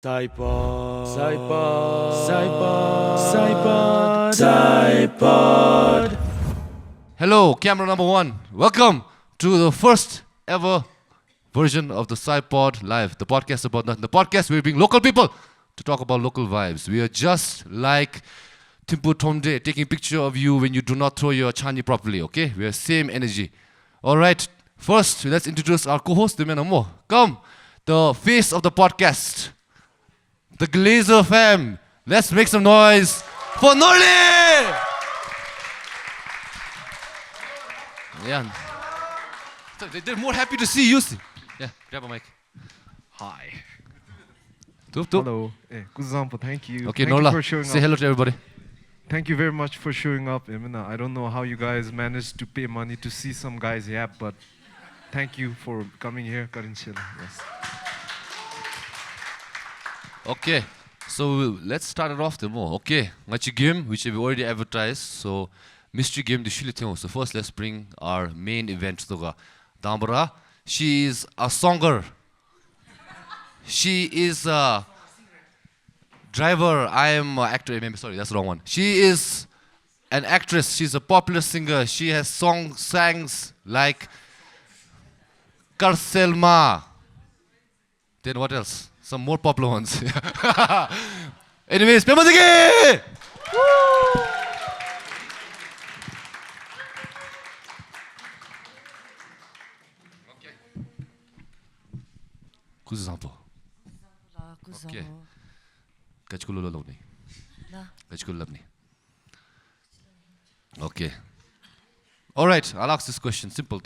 Saipod. Saipod. Saipod. Saipod. Saipod. Hello, camera number one. Welcome to the first ever version of the Saipod Live, the podcast about nothing. The podcast where we bring local people to talk about local vibes. We are just like Timpu Tomde taking a picture of you when you do not throw your chani properly, okay? We are same energy. All right, first, let's introduce our co-host, Dimenamo. Come, the face of the podcast, the Glazer fam. Let's make some noise for Norley! Yeah. So they're more happy to see you. Yeah, grab a mic. Hi. Tup, tup. Hello. Kuzampo, thank you. Okay, Thank you Norla, for showing say up. hello to everybody. Thank you very much for showing up. I don't know how you guys managed to pay money to see some guys yap, but thank you for coming here, Karinchila. Yes. Okay, so let's start it off the more. Okay, ngachi game which we already advertised. So mystery game the shili thing. So first let's bring our main event to the Dambara. She is a songer. She is a driver. I am an actor. Sorry, that's the wrong one. She is an actress. She's a popular singer. She has songs like Karselma. Then what else? Some more popular ones. Anyways, Pemadiki! Okay. Kuzampo. Okay. Kachkulo lovni. Kachkulo lovni. Okay. All right, I'll ask this question. Simple.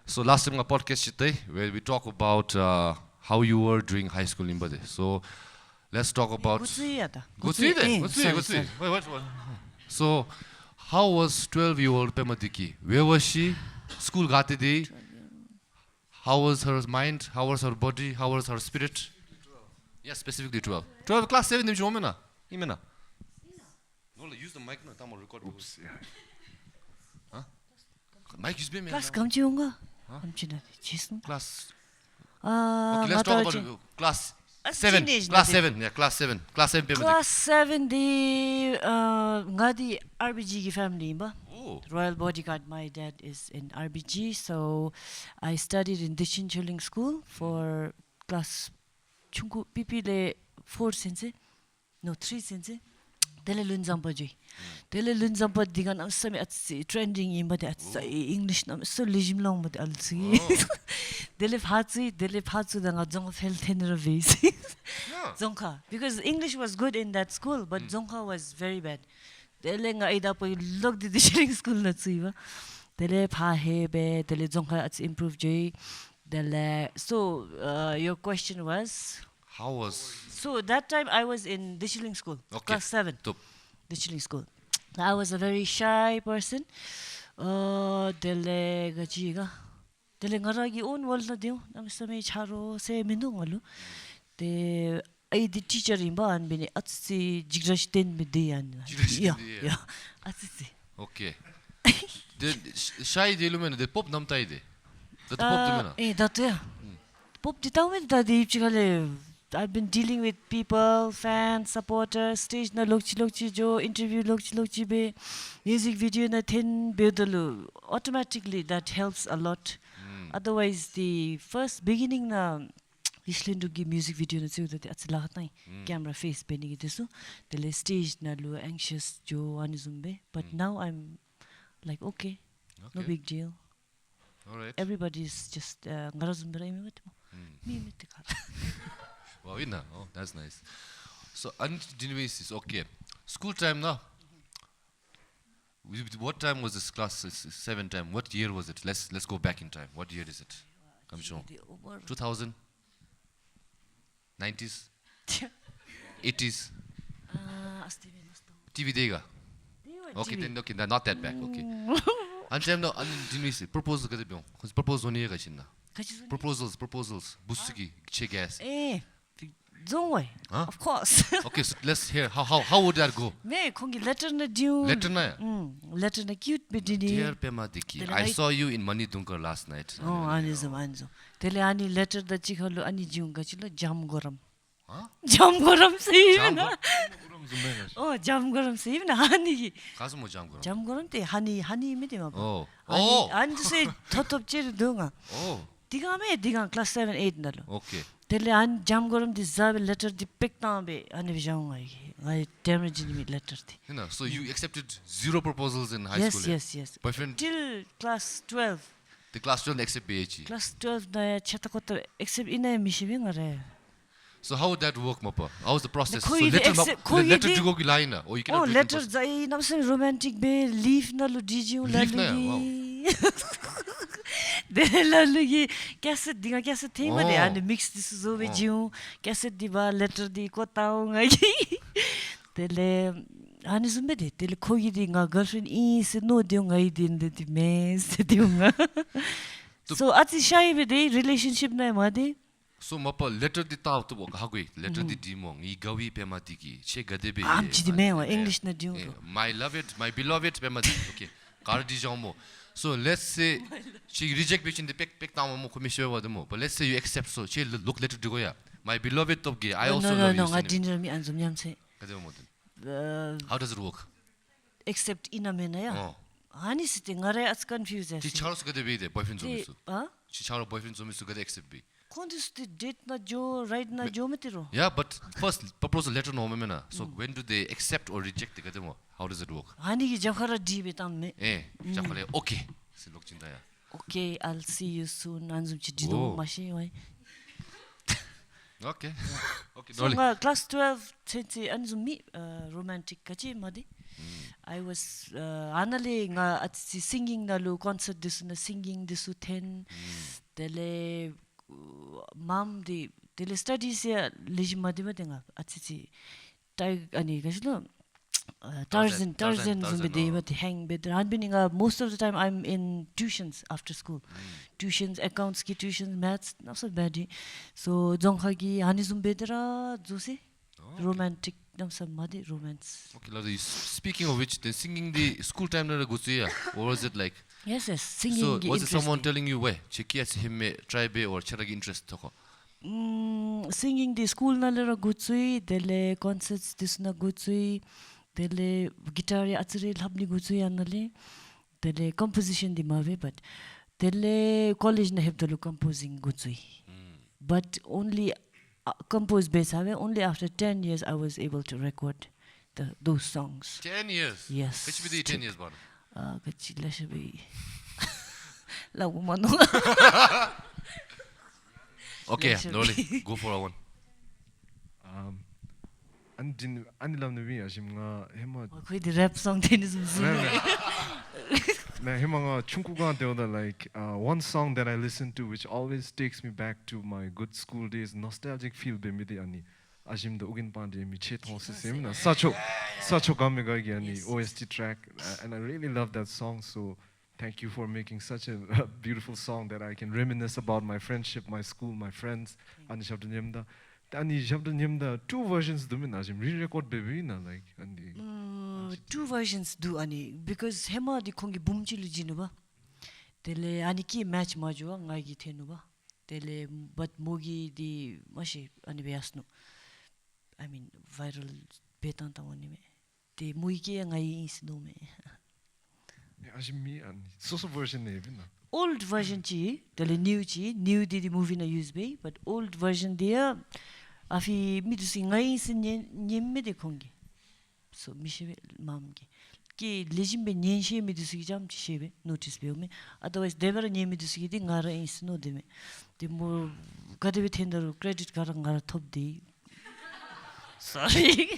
So last time our podcast where we talk about how you were during high school in Bade. So let's talk about. Wait, what? So how was 12-year-old Pemadiki? Where was she? School gati di. How was her mind? How was her body? How was her spirit? Yes, specifically 12. 12 class 7 dimshi omena. Imena. No, use the mic now. Tamo record. Oops. Yeah. Huh? Mic use me. Class kamchi honga. Kamchi na chisno. Class. Okay, let's talk about class 7. Class 7. Yeah, class 7. Class 7 Pemadiki. Class 7 di ngadi RBG ki family ba. Oh. Royal Bodyguard. My dad is in RBG, so I studied in Dishin Chuling School for class chungu PP 4 sense. No, 3 sense. Dele lunzampa ji. Dele lunzampa digan am sami at trending in but at English nam so lijim long but alsi. Dele phatsu danga zong fel tenera vase. Zonka, because English was good in that school, but Zonka was very bad. Dele nga ida po look the sharing school na tsiba. Dele pha hebe dele Zonka at improve ji. Dele so your question was. How was? So that time I was in Dishiling School, Okay. class 7. Top. Dishiling School. I was a very shy person. Dele gajiga. Dele ngaragi on wal na dio. Nam samay charo se minu ngalu. De ay the teacher imba an bini atsi jigrash den bidiyan. Yeah. Atsi. Okay. The shy de lumena the pop namtai de. The pop lumena. That yeah. Pop di tawin da di chikale. I've been dealing with people, fans, supporters, stage na lokchi jo, interview lokchi be, music video na thin bedalu. Automatically that helps a lot. Otherwise the first beginning na Island to give music video na tsu that at lahat na camera face bending desu. The stage na lu anxious jo anizumbe. But now I'm like okay, no big deal. All right. Everybody's just ngarazumbe ra imi me Wow, oh, that's nice. So, is okay. School time now. What time was this class 7 time? What year was it? Let's go back in time. What year is it? I'm sure. 2000? 90s? 80s? TV dega. Okay, then not that back. Okay. And time now, proposal proposal proposals. Busugi, gas. Don't worry. Of course. Okay, so let's hear how would that go? Me kongi letter na due. Letter na. Letter na cute bidini. Dear Pemadiki, I saw you in Mani Dunkar last night. Oh, anzo. Tele ani letter da chikhalu ani jiunga chilo jam goram. 잠거럼 쓰이나. 그럼 좀 내가. 잠거럼 쓰이나 하니. 가수 뭐 잠그럼. 잠거럼 때 하니 미디마. 어. 안드세 터톱지르 동아. 디가메 디가 클래스 7 8 날로. 오케이. Tele an jam goram di zabe letter di pick tambe ane bijang ai damage ni letter di. You know, so you accepted 0 proposals in high Yes, school. yes. Boyfriend, Till class 12. the class 12 accept BHE. Class 12 na chata ko except ina mishibi ngare. So how would that work, Mappa? How's the process? So Koi letter accept- koi letter di- to go ki line na. Or you cannot Oh do it in letter person. zai namse romantic be leaf na lo diju la Leaf na, lugi. De la lugi cassette dinga cassette thing ma de Oh. and mix this zo be jiu cassette di ba letter di ko taung ngai. Tele ani zumbe de tele koi di nga girlfriend I se no de ngai din de mes de nga. So ati shai be de relationship na ma de. So Mappa letter di taw to work hagui. Letter di dimong I gawi pema tiki. Che gadebe. Am chi di me wa English na jiu. My beloved pema tiki. Okay. Kar di jamo. So let's say she reject bitch in the pick down mo commission wa demo. But let's say you accept so she look letter to go ya. My beloved top gay. I also love you. No, nga dinner mi an zum yam se. Kademo mo din. How does it work? Except ina me na ya. Ani site ngare as confused Chi as. Charles gadebe de boyfriend zo misu. Ah? Chi Charles boyfriend zo misu gade accept be. Kondis the date na jo right na jo metiro. Yeah, but first proposal letter no me na. So when do they accept or reject the gademo? How does it work? Ani ki jakhara di betam me. Chakole okay. Se lok chinta ya. Okay, I'll see you soon. Anzum chi Oh. dido mashi wai. Okay. Okay, So Dolly. nga class 12 tete anzum mi romantic kachi madi. I was anale nga at si singing na lo concert disu na singing disu 10 tele mam di tele studies ya legimadi nga at si tag ani kaslo Tarzan zumbi de but hang bit ranbininga most of the time I'm in tuitions after school. Tuitions accounts ki tuitions maths not so bad. So jonghagi hani zumbedra jose romantic nam madi romance. Okay, lovely. Speaking of which, then singing the school time na gutsiya, or was it like? Yes, singing. So ki was it someone interesting. telling you where cheki as him try be or charagi interest thoko? Singing the school na lera gutsui dele concerts this na gutsui dele guitar ya atsuri labni gutsui anale dele composition di mave but dele college na heb delu composing gutsui but only compose base have only after 10 years I was able to record those songs. 10 years. Yes. Which be the 10 years, bar. Kachi lashabi lagu mano. Okay, Let's Dolly, go for a one. 안디람 누비 아심가 해마 Koi the rap song tenis 나 해마가 중국어 되어다 like one song that I listen to which always takes me back to my good school days nostalgic feel 베미디 아니 아심도 우긴 반데 미체 통스셈나 such a 감미가기 아니 OST track and I really love that song so thank you for making such a beautiful song that I can reminisce about my friendship my school my friends 아니 샵드님다 아니 샵드님다 two versions 두면 아심 re-record 베비나 like 아니 two versions do ani because hema di kongi bumchilu jinuba tele ani ki match majua ngai gi thenuba tele but mogi di mashi ani beasnu I mean viral betan tawani me te muigi ngai isnu me 아심미 아니 소소 version 네비나 old version chi tele new di movie na use be but old version dia afi midusi ngai sin nyemme de kongi so mishe mamgi ki lejimbe nyenshi midusi jam chishebe notice be me otherwise devara nyemidusi di ngara isno de me de mo gadebe tender credit card ngara top di sorry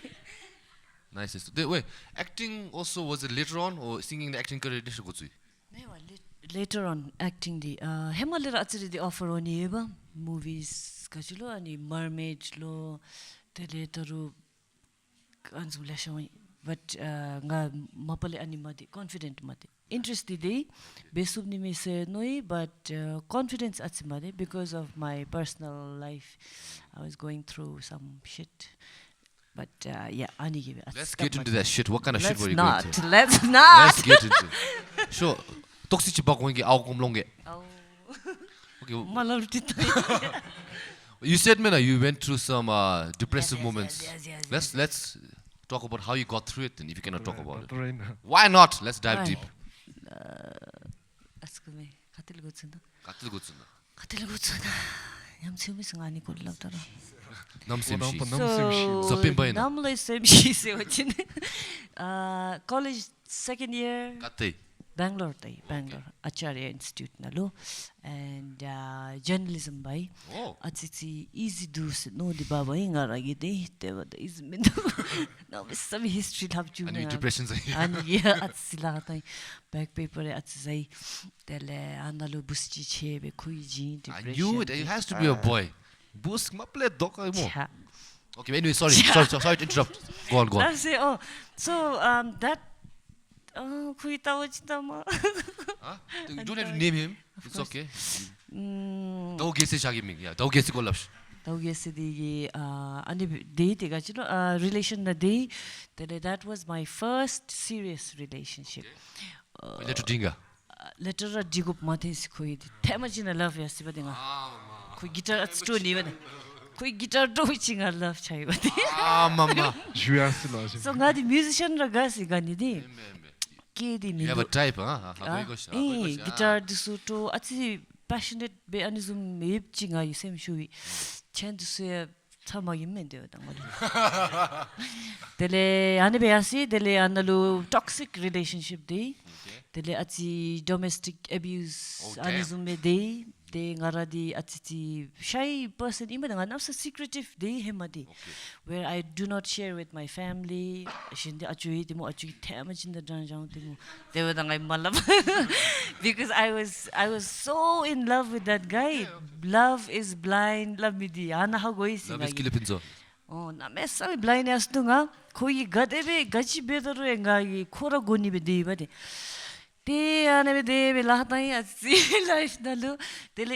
Nice. Wait, acting also was it later on or singing the acting career disho gutsui? later on acting di hemalera achiri di offer oni eba movies kachilo ani mermaid lo teletaru kanzu lashoi but nga mapale ani madi confident madi interested di besubni me se noi but confidence atsimade because of my personal life I was going through some shit but yeah ani give Let's get into that shit. What kind of shit were you let's going through? not Let's get into it. Sure. Toxic bak wengi au kom longe. oh Okay. malam tita You said, Mena, you went through some depressive yes, moments. Let's talk about how you got through it, and if you cannot talk about it. Right now. Why not? Let's dive Why? deep. Ask me. Katil gutsuna. Katil gutsuna. Katil gutsuna. Yam chumi sangani kodlam tara. Namsim shi. So Zapin baina. namla semshi se wachin. College second year. Katte. Bangalore, Acharya Institute nalo, and journalism by. Oh. Atsi easy do no di baba inga ragi de te wada is mindu. No, some history have you. And your depressions. And yeah, atsi la tai back paper atsi say tele analo busti chebe kuiji I depression. knew it. It has to be a boy. Bus maple doka mo. Cha. Okay, anyway, sorry to interrupt. Go on. That's it. Oh, so that. Oh, kuita wachitama. Huh? You don't have to name him. It's course. okay. Dau gesi shagiming. Yeah, dau gesi kolapsh. Daugesi ani date gachino relation na day that was my first serious relationship. Letter dinga. Letter digup mathis khoi temajina love yasiba dinga. Khoi guitar at sto ni bane. Khoi guitar do chinga love chai bane. Mama. So ngadi musician ra gasi gani di. You have a type, huh? Guitar disuto ati passionate be anizum meb chinga yisem shui. Chen disuya tamagi mende dangoli. Dele ane beasi dele analu toxic relationship di. Dele ati domestic abuse anizum me di. De ngaradi ati shy person ima dengan nafsa secretive di hemadi. Where I do not share with my family. Shinde achui timo achui tema jinda dan jang timo. They were dangai malam. Because I was so in love with that guy. Love is blind. Love me di. Ana ha goi singa. Love is kilipinzo. Oh, na mesa blind as tunga. Koi gadebe gachi bedaro enga kora goni be di bade.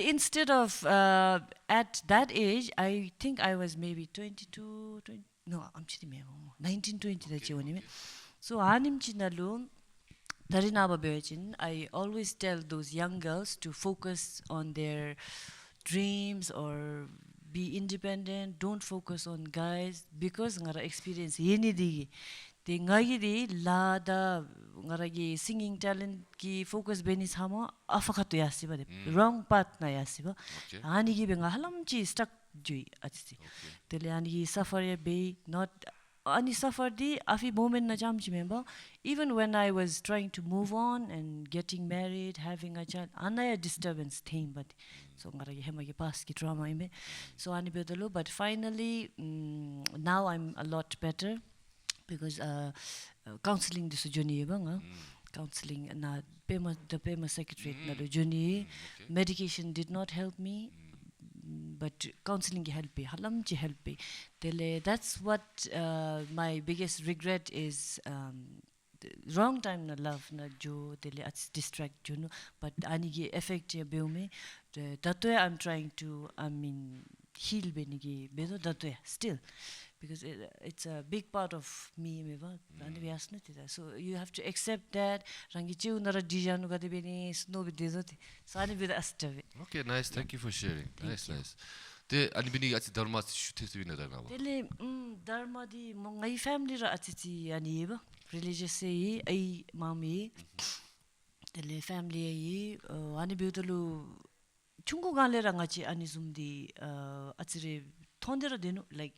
Instead of at that age, I think I was maybe 22, 20, no, I'm 19, 20. So I always tell those young girls to focus on their dreams or be independent. Don't focus on guys because ngara experience yeni digi. The ngayidi lada ngaragi singing talent ki focus benis hama afakatu yasiba de wrong path na yasiba ani gi benga halamchi stuck jui atsi tele ani suffer be not ani suffer di afi moment na jamchi member even when I was trying to move on and getting married having a child anaya disturbance theme but so ngaragi hemagi past ki trauma ime so ani bedalo but finally now I'm a lot better because counseling this journey counseling na pema secretary na journey medication did not help me but counseling help me halamchi help me tele that's what my biggest regret is wrong time na love na jo tele at distract juno but anigi effect ya beume that way I'm trying to heal benigi bedo that way still because it's a big part of me so you have to accept that rangi chu nara dijanu ga debeni snow with desert sani with astave. Okay, nice, thank you for sharing. Nice te ani bini ati dharma shute bina dharma tele dharma di mongai family ra ati ani ba religious sei ai mami tele family ai ani biutalu chungu gale rangachi ani zumdi atire thondera denu like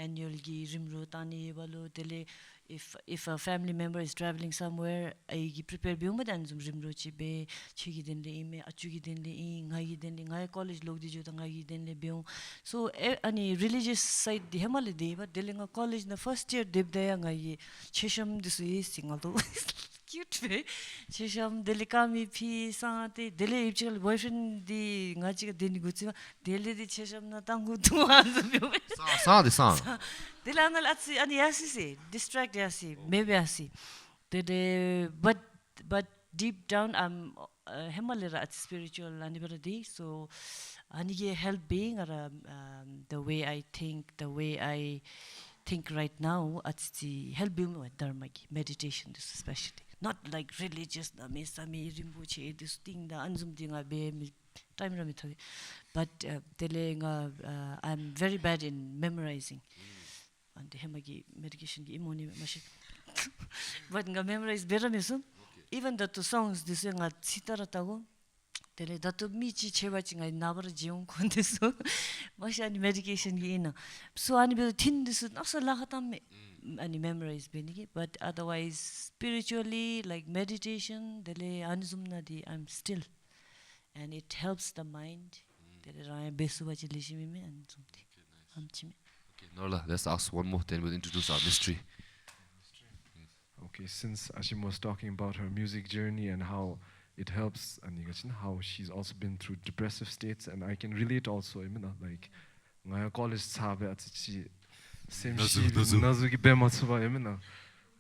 annual gi rimro tani balo tele if a family member is traveling somewhere I gi prepare biuma dan zum rimro chi be chigi den le ime achugi den le ngai den le ngai college log di jo ta ngai den le biu so ani religious side di hemale de ba delinga college na first year deb da ngai chesham disu singal to cute be chesham delikami phi sa te dele ibchal boyfriend di ngachi ga deni guchi dele di chesham na tangu tu anzu biu sa Dilangal atsi ani yasi distract yasi maybe yasi but deep down I'm hemalera at spiritual anibaradi so anige help being the way I think right now at the help being with dharma meditation this especially not like religious na mesami rimbuche this thing da anzum dinga be time rami thoi but telenga I'm very bad in memorizing and hemagi medication gi imoni mashi but nga memorize better meso even the two songs this nga sitara tago tele that michi chebachi nga nabara jiung kondeso mashi ani medication gi ina so ani be thin this nasa lagatam ani memorize benigi but otherwise spiritually like meditation tele anzumna di I'm still and it helps the mind tele ra besu bachi lishimi me anzumti amchime. Okay, Norla, let's ask one more, then we'll introduce our mystery. Okay, since Ashim was talking about her music journey and how it helps, and how she's also been through depressive states, and I can relate also. Like, my college sabe at same nazuki bematsuba.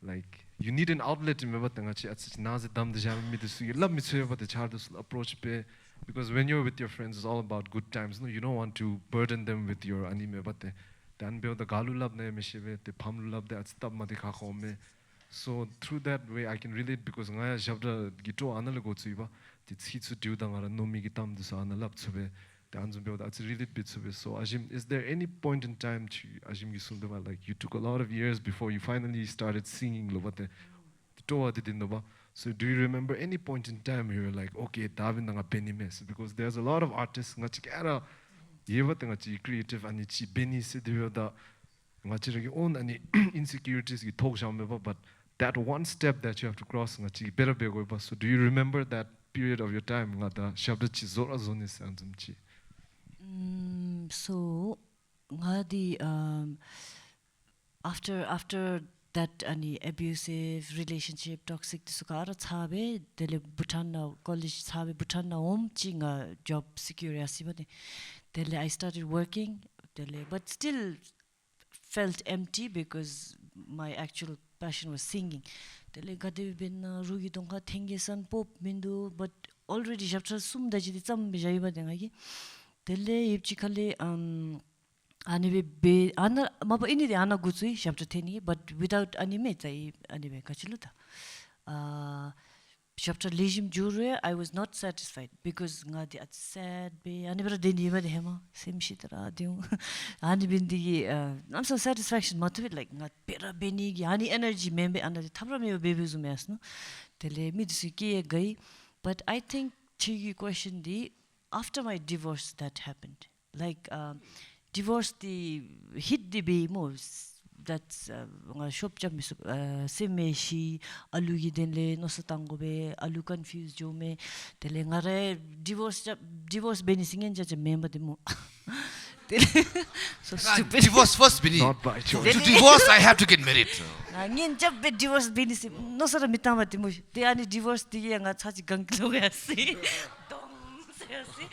Like, you need an outlet. Remember, tangachi at nazi dam the jam me the love me so about the child's approach be because when you're with your friends, it's all about good times. No, you don't want to burden them with your anime, but then build the galu love ne meshive the pamlu love that stab mati khakome. So through that way I can relate because ngaya jabda gito anal go tsuiba tit hitsu do dangara no mi gitam this analap tsube the anzum build that's really bit tsube. So Ajim, is there any point in time to Ajim Gisundama like you took a lot of years before you finally started singing lovate the toa didinova? So do you remember any point in time you were like okay davin nga penny mess because there's a lot of artists ngachikara yevat ngachi creative anichi beni se da ngachiragi own any insecurities gi talk shameba but that one step that you have to cross ngachi better be go. So do you remember that period of your time ngata shabdachi zora zonis antumchi? So ngadi after that any abusive relationship toxic disukara chabe dele Bhutan na college chabe Bhutan na chinga job security asibade dele I started working dele but still felt empty because my actual passion was singing. Tele gade bin rugi dongka thengesan pop mindu but already chapter sum daji di cham bijai ba dengagi. Tele ipchi khale anime be ana maba ini de ana gutsui chapter 10 but without anime tai anime kachiluta. Chapter lejim jure I was not satisfied because ngadi at sad be anibra deni ba de hema same shit ra diu ani bindi I'm so satisfaction motivate like ngat pera beni gi ani energy membe ana thabra me baby zum yasno tele midsuki gai but I think chigi question di after my divorce that happened like divorce the hit the be most that's shop jam semeshi alu gidenle no satangobe alu confused jome tele ngare divorce benisingen ja member demo so stupid Divorce first, Bini. Not by choice. To divorce, I have to get married. ngin jab be divorce benis no sara mitama demo te ani divorce dige nga chaji ganglo yasi dom yasi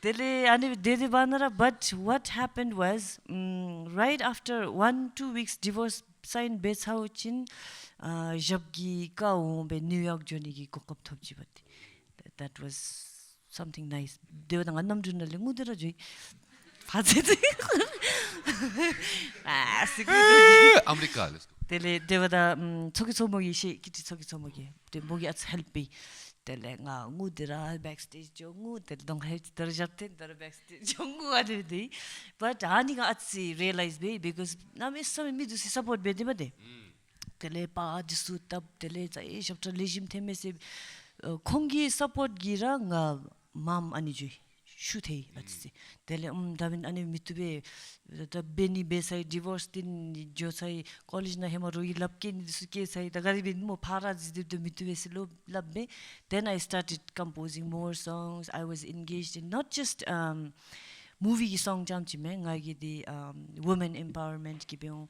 tele ani dede banara but what happened was right after 1-2 weeks divorce sign bes how chin jabgi ka be New York joni gi kokap thopji bati that was something nice de dang annam junale ngudera joi phajete America, let's go. tele devada chogi chomogi shi kiti chogi chomogi de mogi at help me tele nga ngudera backstage jo ngu tel dong hai tar japte dar backstage jo ngu ade but ani ga atsi realize be because na me some me do support be de bade tele pa disu tab tele chai chapter lejim theme se khongi support gira nga mam ani jui shutei atsi tele davin ani mitube the beni besai divorce din jo sai college na hema roi labke ni suke sai da gari bin mo phara ji de mitube se lo labbe then I started composing more songs. I was engaged in not just movie song jam chi me ngai gi di women empowerment ki beong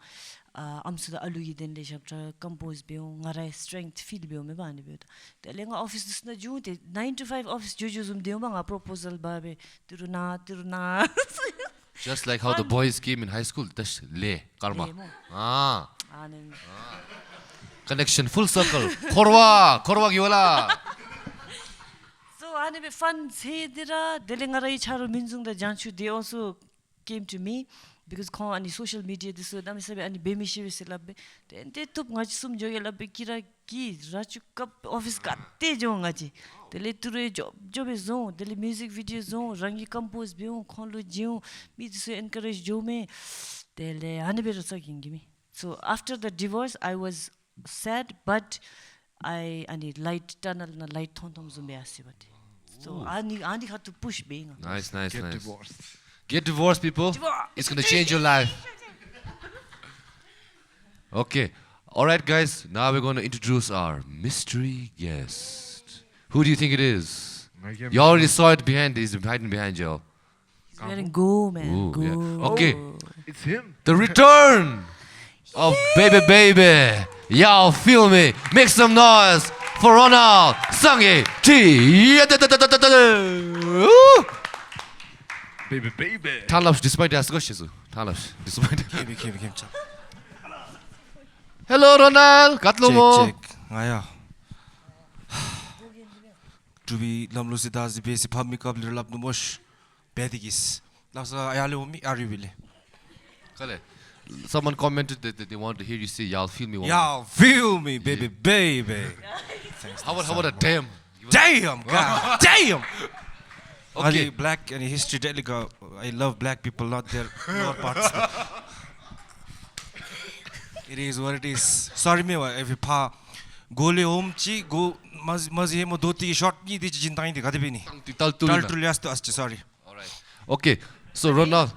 amsuda alu gi den le chapter compose beong ngara strength feel beong me bani be tele nga office dis na ju te 9 to 5 office ju zum de nga proposal ba be turuna Just like how the boys came in high school, that's le karma. anen Connection, full circle. Korwa giwala. so ane be fun se dira dele ngara I charo minjung da janchu they also came to me because kho ani social media this dam sabe ani bemishi se labbe te tup ngaji sum joge labbe kira ki rachu kap office ka te jo ngaji tele ture job zon tele music video zon rangi compose bion khon lo jiu mi this encourage jo me tele ani be rosa kingi so after the divorce I was sad but I ani light tunnel na light thon thom zumbe asibati so ani had to push being Nice. Get divorced. Get divorced, people. It's gonna change your life. Okay. All right, guys. Now we're gonna introduce our mystery guest. Who do you think it is? You already saw it behind. He's hiding behind you. wearing go man Ooh, go yeah. Okay. It's him. The return of baby. Y'all feel me? Make some noise for Ronald Sangi T. Baby. Talabs despite the asgoshizu. Talabs despite. Kim. Hello Ronald. Katlomo. Check. Ngaya. To be lamlusi das the basic public up little up the mush. Bedigis. Last ayale umi aribili. Kale. Someone commented that they want to hear you say y'all feel me. Y'all feel me, baby. How about a damn? Damn, God damn. Okay. Okay, black and history delicate. I love black people, not their lower parts. It is what it is. Sorry me, if you pa gole home chi go mazi hemo doti short ni di jintai di kadebini. Sorry. All right. Okay. So Ronald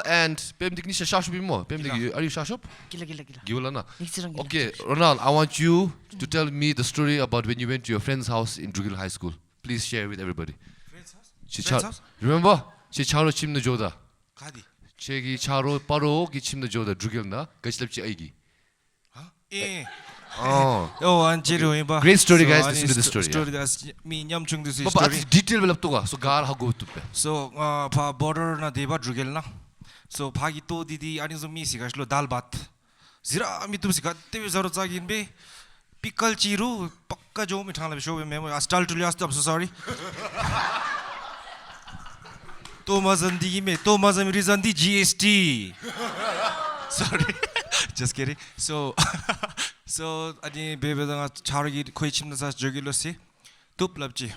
and Pem Diknisha Shashub more. Pem are you Shashub? gila Gilana. Ikchirang gila. Okay, Ronald, I want you to tell me the story about when you went to your friend's house in Drugil High School. Please share with everybody. Friend's house? Remember? She charo chimna joda. Kadi. Chegi charo paro ki chimna joda Drugil na. Gachlapchi aigi. Huh? Eh. Oh. Oh, Anjiro Imba. Great story, guys. Listen to the story. Story that's me nyam chung this But story. detail velap toga. So gar hago tupe. So pa border na deba drugel na. So phagi to didi ani zo mi sigashlo dal bat. Zira mi tum sigat te zaro chagin be pickle chiru pakka jo mi thangla show me I start to last I'm so sorry. To mazandi me to mazam rizandi GST. Sorry. Just kidding. So ani bebe da chargi khoi chimna sa jogilo si tup labji.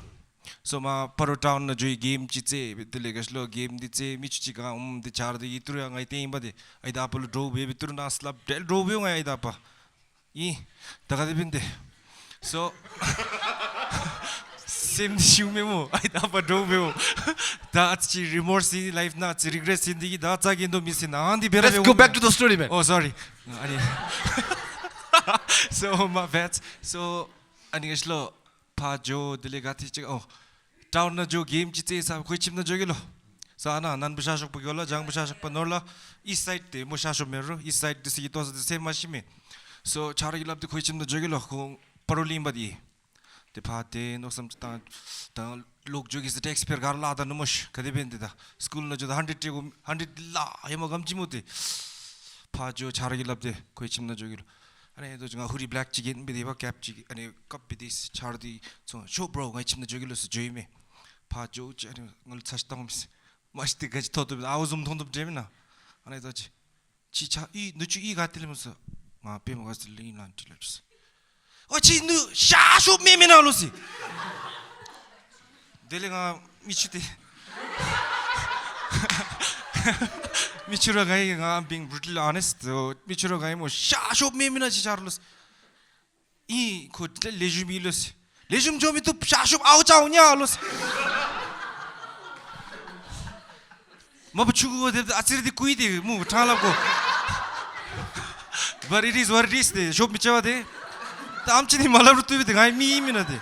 So ma paro town na joi game chiche bitile gaslo game diche michi ga di char di itru ngai te imbade ai da polo draw be bitru na slap del draw be ngai da pa I daga de binde so sim shume mo ai da pa draw be da chi remorse in life na chi regret in di da cha gindo miss na andi bera Let's go back to the story, man. oh sorry ani so my bad so ani gaslo pa jo delegati chi oh town na jo game chi sa khoi chim na jogilo sa na nan bashashok pagola jang bashashok panorla east side te mo shashok mero east side this it was the same machine so chara gilab de khoi chim na jogilo ko paroli mbadi te phate no sam ta lok jogi se taxpayer gar la da nomush kade bende da school na jo 100 la hemo gamchi mote pa jo chara gilab de khoi chim na jogilo 아니 또 제가 후리 블랙 지긴 비디바 캡 지 아니 컵비디스 차르디 쇼 브로 가 침나 저기로서 조이메 파조 아니 걸 사시다면서 맛있게 같이 터도 아우좀 돈도 재미나 아니 더지 지차 이 누추 이 같으면서 마 빼먹었을 리난 찔러줬어 어치 누 샤쇼 메미나 로시 델레가 미치대 Michiro guy, I'm being brutally honest. Michiro guy, mo shashop me mina chicharlos. I could lejumilos. Lejum jomi to shashop out los. Mabuchu, the Asiri Quidi, move, Talako. But it is what it is. The shop Michawade. The Amchini Malarutu with the guy, me minute.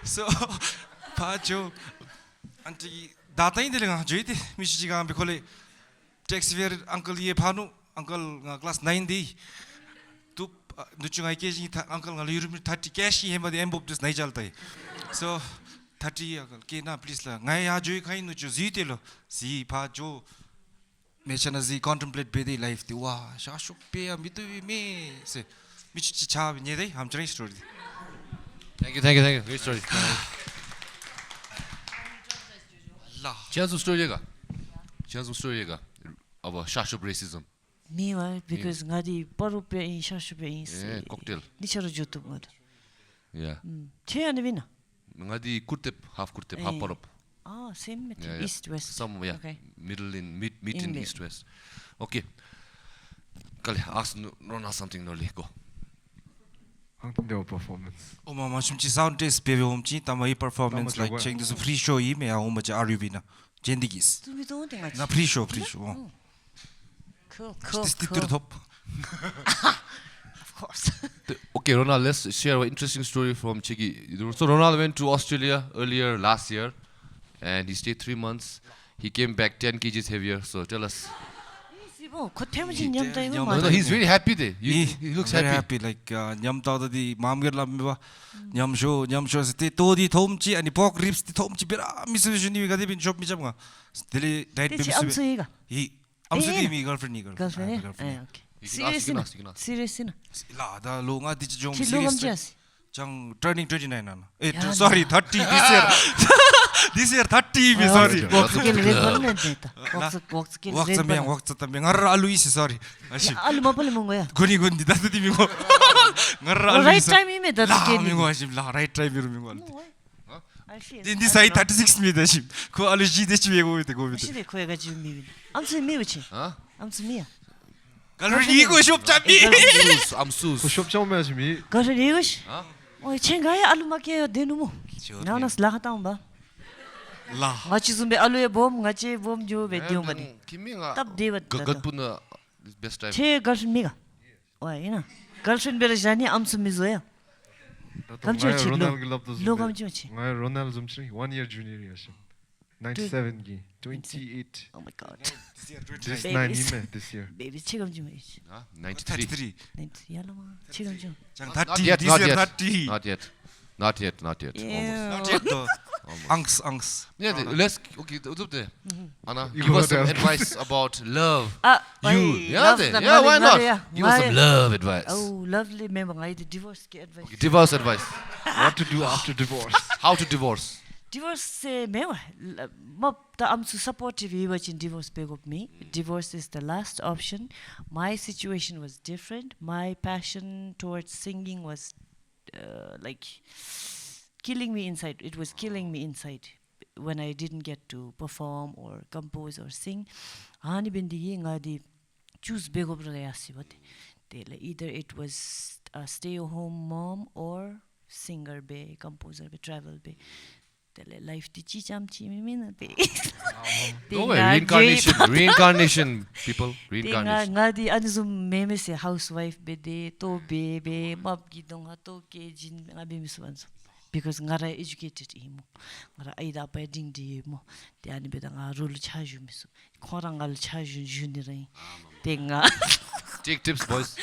So, Pacho, Auntie. Data in the Joyti, Michigan, because Shakespeare, Uncle Ye Panu, Uncle class 9D, to Nuchunga, Uncle Lurumi 30 cash, him at the end of this Nigel day. So 30 Kena, please, Naya Joy kind of Zitilo, see Pajo, Mechanazi, contemplate Bedi life, the Wa, Shashu Pay, Mitu me, say, Michi Chav, Nede, I'm trying story. Thank you. Great story. La. Chance story ga. Share some story ga about Shashub racism. Meanwhile, because ngadi parupe in shashupe in Yeah, cocktail. nicharo jutu mod. Yeah. Che ani bina. Ngadi kurtep, half parop. Ah, same with Yeah, yeah. east west. Some yeah, Okay. middle in meet in In east west. Okay. Kali ask Rona something no go. their performance. Oh mama chimchi sound test pe homchi tamai performance Tama like jogwa. cheng this free show yi me home cha arubina jendigis So we don't think na free show oh cool. this titir top Of course. Okay, Ronald, let's share an interesting story from Chigi. So Ronald went to Australia earlier last year, and he stayed 3 months. He came back 10 kgs heavier. So tell us. 뭐 고태무진 냠다 이거 냠- No, 맞아. no, he's very happy there. He looks very happy. happy like nyam ta da di mam ger lam ba nyam show se to di thomchi ani pork ribs di thomchi bera mi se juni ga di bin shop mi jam ga deli diet 대체 bi 암수이가 yi amsu Eh, di mi girlfriend ni girlfriend. girlfriend 오케이. You can ask, you can ask, you can ask. 시리스나. la da lo nga di jong 킬로 serious 감지하시. jang turning 29 ana 야, sorry 30 this year 30 me sorry 웍스길 레버는 됐다. 웍스길 wak samyang wak tamyang ngar alu isi sorry ashi 알로 뭐 빨리 먹은 거야. guni gundi da di mi go ngar alu right isi time 이메 다 la 듣게. mi go ashi la right time mi go 알시. Hindi sai 36 mi da shim. Ko alu ji de chi go te go mi. 시대 코야가 지금 미비. 암수 미우치. Huh? 암수 미야. Galur ni go shop chapi. I'm Sus. 그 쇼프점 해야지. 거를 이거시. 아? 어, 챙가야 알로 막게 되누모. 나나스 라가다 온바. La. 같이 좀be 알로에 봄 같이 봄 줘베 디오가디. Kimminga. tab devat Gagatpuna best time. 제 걸슨 미가. 와 이나. 걸슨 베르자니 암수 미조야. 감지를 치, 로 감지를 치. 나 로날도 좀 치. 1 year junior이었어. 97기. 28. Oh my god. This Babies. 9이면 this year. 베이비 지금 좀 해야지. 93. 33. 야라마 지금 좀. Jang Not 30. yet, This not year yet. 30. Not yet. Not yet, not yet. Almost. Not yet though. Angs. Yeah, let's okay. Up there, Anna, You give go us some there. advice about love. 아, You, yeah, why not? Give us some love advice. Oh, lovely member. I did divorce ke advice. Okay, divorce advice. What to do after divorce? How to divorce? Divorce member. I'm so supportive you watching divorce beg of me. Divorce is the last option. My situation was different. My passion towards singing was like killing me inside. It was killing me inside when I didn't get to perform or compose or sing. Hani bindi ngadi choose beg of either it was a stay-at-home mom or singer be, composer be, travel be. Life teachi chamchi mimina be. No way. Reincarnation. Reincarnation, people. Reincarnation. ngadi anzum meme se housewife be de to be map gidong ha to ke jin ngabi miswanso. Because ngara educated imo. Ngara aida pa ding di mo. Te ani be nga rule chaju miso. Khorangal chaju junirai. Te nga Take tips, boys.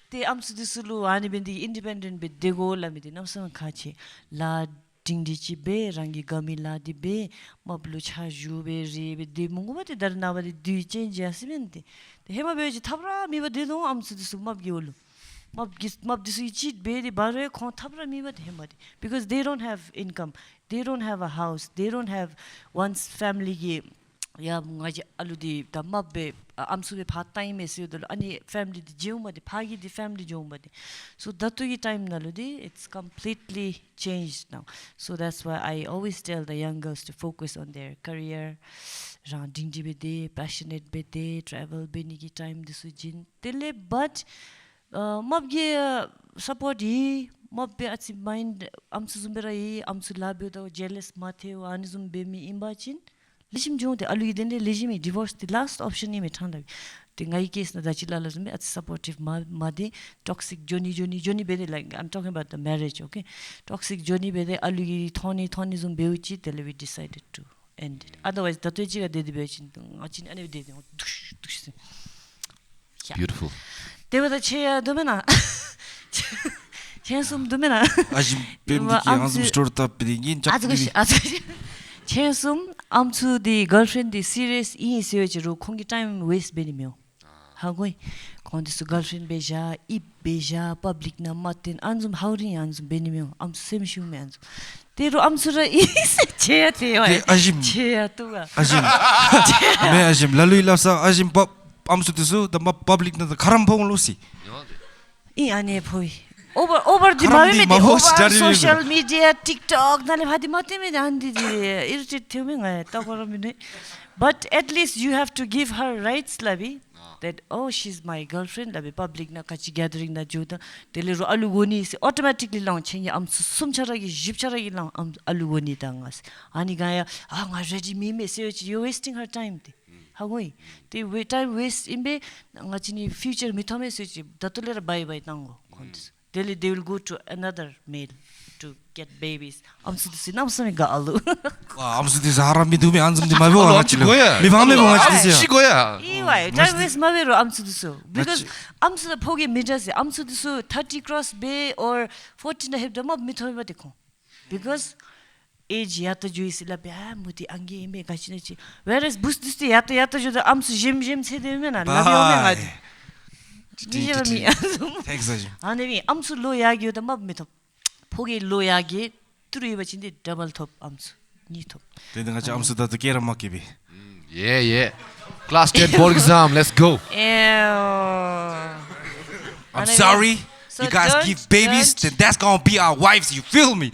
te amsu disulu ani bendi independent be dego la mi de namsa khache la ding di chi be rangi gamila di be mablu chaju be ri be de mungu te dar na ba di change asmente te hema be ji thabra mi ba de no amsu disu mab gi olu mab disu chi be di bare khon thabra mi ba de hema de because they don't have income, they don't have a house, they don't have one's family gi ya ngaji aludi da mabbe amsu be part time esudul ani family di jeuma de phagi di family jeuma de so datugi time naludi it's completely changed now. So that's why I always tell the young girls to focus on their career, ran dingji be de passionate be de travel be ni time disu jin tele but mabge support hi mabbe atsi mind amsu zumbera hi amsu labyo da jealous mathe ani zumbe mi imbachin Lishim Jung, the Alu Dende Lijimi divorce, the last option in Metanda. The Ngai case Nadachila Lazme at supportive Madi, toxic Johnny Bede, like I'm talking about the marriage, okay? Toxic Johnny Bede, Alu Tony Zum Beuchi, till we decided to end it. Otherwise, Tatujiga did the Bechin, Achin, and did. Beautiful. They were the chair domina. Chensum domina. Ajim pemdi ki ansum store tap bidingin chap. Chensum amtu the girlfriend the serious in search ro kongi time waste benimyo. Hagoi kondisu girlfriend beja ip beja public na matin anzum haurin anzum benimyo am sem shume anzum. 대로 암수라 이세 제야 돼요. 아짐. 제야 또가. 아짐. 매 아짐 랄루이 랍사 아짐 법 암수드수 더 퍼블릭 나 가람봉을 오시. 이 안에 보이. over the 가람디 마음에 마법시 over 자리를 social media TikTok 나를 하디 맞으면 안 되지. 이렇게 되면 또 그러면 but at least you have to give her rights labi that oh she's my girlfriend labi public na kachi gathering na juda telero alugoni automatically long change am sumcharagi jipcharagi long alugoni dangas ani gaya nga ready me message you wasting her time hagoi the time waste imbe ngachini future mithome sechi datulera bye bye tango they will go to another male to get babies amsudu namsame ga alu 와 암수드스 하람미 두미 안좀디 마보 알로 같이 암수 거야. 미 밤에 봉 같이 되세요. 시고야. 이와요. time waste 마베로 암수두수 because 암수도 포기 미자세 암수두수 30 cross bay or 14 have them up 미토바 데코 because age 야타 주이슬라 바 무디 안게 이메 가시네지 whereas 부스두스 야타 주도 암수 짐짐 세되면 안 라비오면 가지 니제미 텍사지. 아니 암수 로야기도 막 미토 포기 로야기 뚜루이바친데 더블 톱 암수 니톱 대등 같이 암수다도 깨라 막기비. Yeah. Class 10 board exam. Let's go. I'm sorry. So You guys don't- give babies, don't- then that's gonna be our wives. You feel me?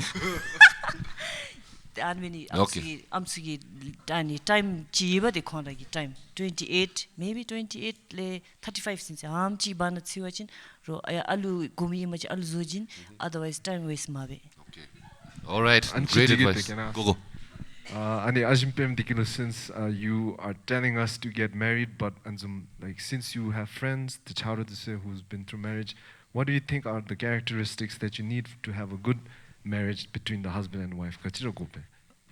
아니니 Okay. 암수기 아니 time 지바데 코나기 time 28 maybe 28 le 35 since 암지 바나 치와진 로 알루 고미 마치 알루 조진 otherwise time waste 마베 All right. And Great Chidi advice. get taken Go. Ani ajimpem dikilo since you are telling us to get married, but like since you have friends, the child who's been through marriage, what do you think are the characteristics that you need to have a good marriage between the husband and wife? Kachiro gope.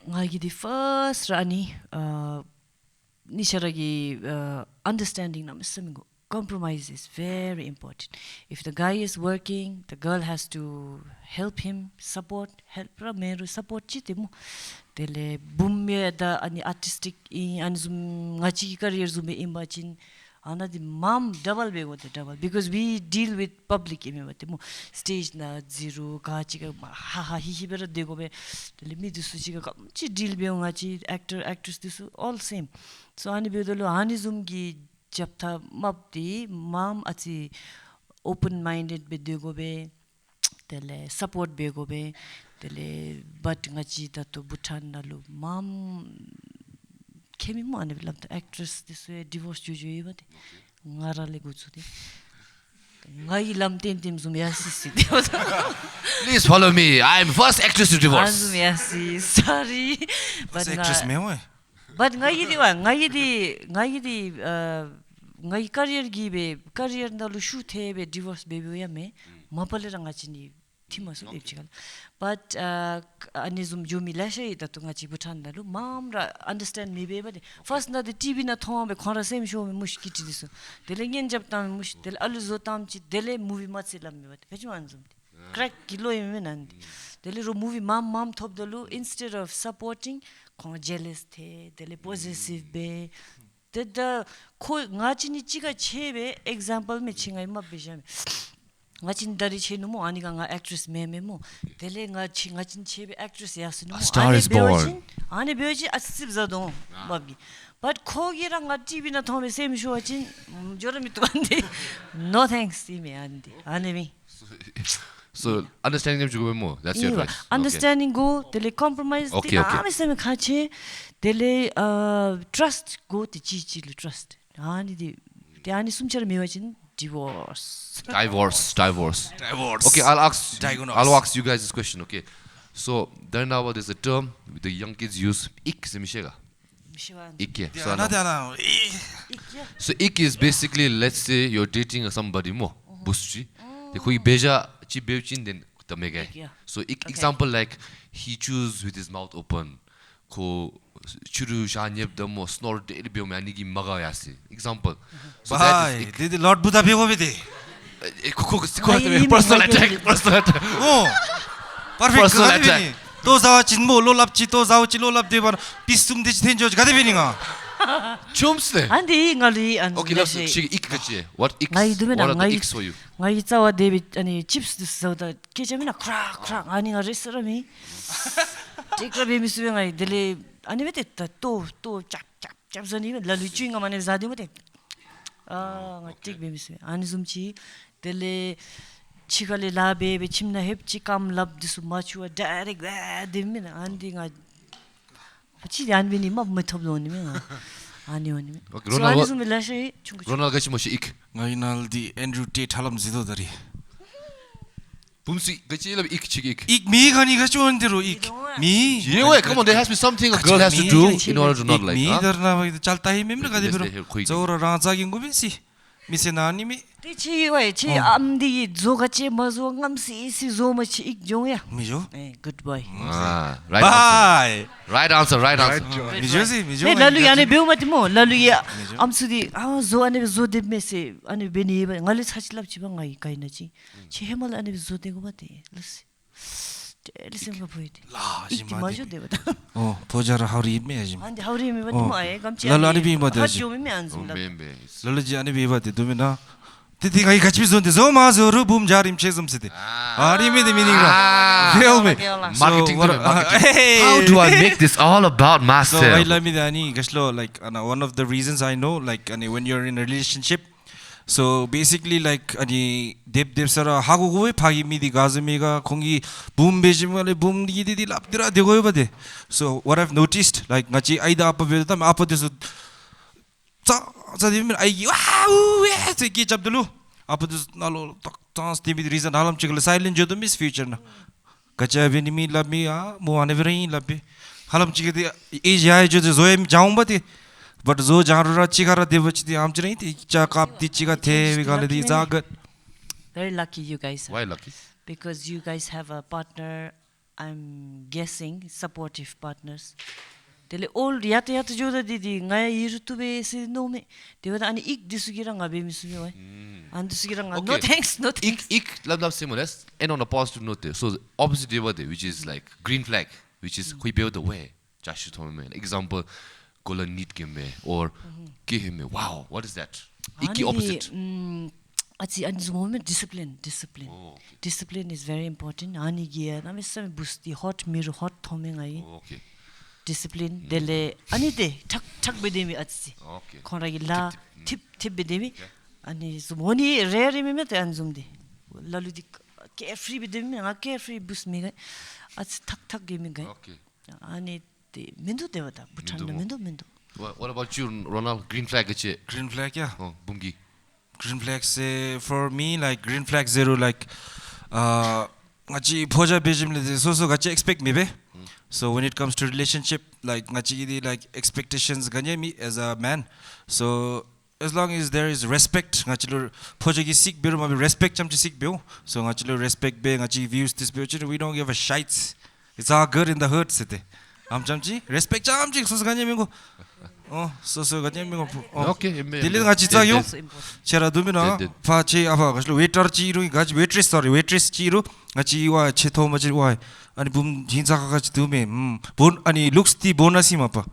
ngagi the first rani nisharagi understanding namasamingo compromise is very important. If the guy is working, the girl has to help him, help meru support chitimo. Tele bumme da ani artistic ani zum ngachi career zume imagine anadi mom double bego the double because we deal with public imbatimo stage na zero gachi ha ha hi bera dego be tele mi dusu chiga kamchi deal be ngachi actor actress this all same so ani bedolo ani zum gi japtha mapdi mom achi open minded be dego be tele support bego be tele but ngachi ta to butan nalu mom kemi mo ane bilam actress this way divorce juju ibate ngara le gutsudi ngai lam ten tim zum yasi Please follow me. I'm first actress to divorce. zum yasi sorry but actress mewa. but ngai di ngai career gibe career nalu shoot hebe divorce baby yame mapale rangachini timasu ipchigal but anizum jumi lashe da tunga chi butan dalu mom ra understand me be but first na the tv na thom be khara same show me mushkiti disu delengen jab tam mush del alu zo tam chi dele movie mat selam me but kaju anzum crack kilo me nan dele ro movie mom thop dalu instead of supporting ko jealous the dele possessive be the ko ngachi ni chiga chebe example me chingai ma bijam ngachin dari chenu mo ani ga actress me mo dele ngachin chebe actress yasu mo star is born. ani beoji asib zado babgi but kogi rang tv na thome same show achin jorami to ande no thanks me ani me So understanding them jugo mo. That's your advice. understanding go dele compromise Okay, the okay. ami same khache dele trust go the chi trust ani de ani sumchar mewachin divorce. Divorce. Okay, I'll ask you guys this question. Okay, so there now there's a term the young kids use. Ik semishega. Ik. So 하나 하나. So ik is basically, let's say you're dating somebody mo. Buschi. The koi beja chi beuchin then tamega. Yeah. So example like he chews with his mouth open. Ko churu shanyeb damo snort de beu mani gi maga yasi. Example. So that is 바이. 디디 럿 부다 배고비디. personal attack. 오. 퍼펙트 Personal 가데비니. 또 자와친 뭐 롤랍지 또 자와치 롤랍 데바 비스움 디치 텐저 가데비니가. Chumsne. andi ngali and Okay, let's see. Ik kachi. What ik? ngai dume What na are the ngai iks for you? ngai chawa david ani chips this so da kejamina crack ani nga restaurant Tikra be miswe ngai dele ani mete to chap zani la lu chewing mane zadi mate nga tik be miswe ani zumchi dele chigale la be chimna hep chikam lab disu machu direct demin andi nga chi an bini mab methob lo ni me ani oni Okay, so ani zum la shay chung Ronald gachi moshi ik. Ngainal di Andrew Tate halam zido dari. Bumsi gachi lab ik chig ik. Ik mi gani gachu ondero ik. Mi. Yeah, come on, there has to be something a girl has to do in order to not like. Mi Huh? darna chalta hi memra gadi Let's bro. stay here quick. Zora raja gingo bensi. Mise nani mi. chi wai chi amdi zo ga chi ma zo ngam si zo ma chi ik jong ya Mi jo. good boy Ah, right answer. Bye. Right answer, right Right, answer. John. Mi jo si mi jo. ne lalu ya ne beu ma mo lalu ya am su di zo ane zo de me se ane beni ba ngali sachilap chi ba ngai kai na chi hemal ane zo de go ba de lus listen ba boy de La ik ti ma jo de ba Oh, pojara hauri me ajim. ande hauri me ba mo ai gam chi Lalu ani bi ma de ha ji. jo me an zum la Membe. Lolo ji ani biba de dumina. Titi ngai gachi zonde zo ma zo ru bum jarim chezum site. Ari me de meaning ra. Feel me. Marketing what- to marketing. Hey. How do I make this all about So I myself? love me dani gashlo like one of the reasons I know like when you're in a relationship. So basically like deb sara hago goe phagi mi di gazmiga kongi boom bejimale boom di di lapdira de goe bade. So what I've noticed like ngachi aida apa beda ma apa desu jadi I wow yeah to get up the lu apa desu nalo tak the reason halam chikle silent jodo miss future na gacha beni mi labi mo ane verai labi halam chikde age ya jo zoem jaum bate but zo jarura chigara devachti am chrai ti cha kap ti chiga the vigale di zagat very lucky you guys are. Why lucky? Because you guys have a partner, I'm guessing, supportive partners. Tele all yata joda didi ngaya YouTube se no me. Dewa ani ik disugira ngabe misumi wai. And disugira no Okay. thanks, no thanks. Ik love same. Let's end on a positive note there. So the opposite day, which is like green flag, which is we build the way. Josh told me example, gola need game or give him wow. What is that? Iki opposite. Ati an moment discipline. Oh, okay. Discipline is very important. Ani gia na mesam busti hot miru hot thoming ai. Oh, okay. Discipline dele ani de tak bedemi atsi. Okay. Khoragi la tip bedemi ani zumoni rare me met an zumdi. Lalu di carefree bedemi nga carefree bus me gai ats tak gemi gai. Okay. Ani de mendo devata butan mendo. What about you, Ronald? Green flag ache. green flag yeah Oh, bungi. green flag say for me like green flag zero like ngachi phoja bejim le so gachi expect me be so when it comes to relationship like ngachi di like expectations ganye me as a man so as long as there is respect ngachi lo phoja gi sik be ma respect cham chi sik be so ngachi lo respect be ngachi views this be we don't give a shit it's all good in the hood city am cham chi respect cham chi so ganye me go so ganye me go Okay. Dili ngachi cha yo So important. Chera dumina Did. fa che ava gaslo waiter chi ru gachi waitress chi ru ngachi wa che tho ma chi wa ani bum jinsa ka gachi dume bon ani looks ti bonasi ma pa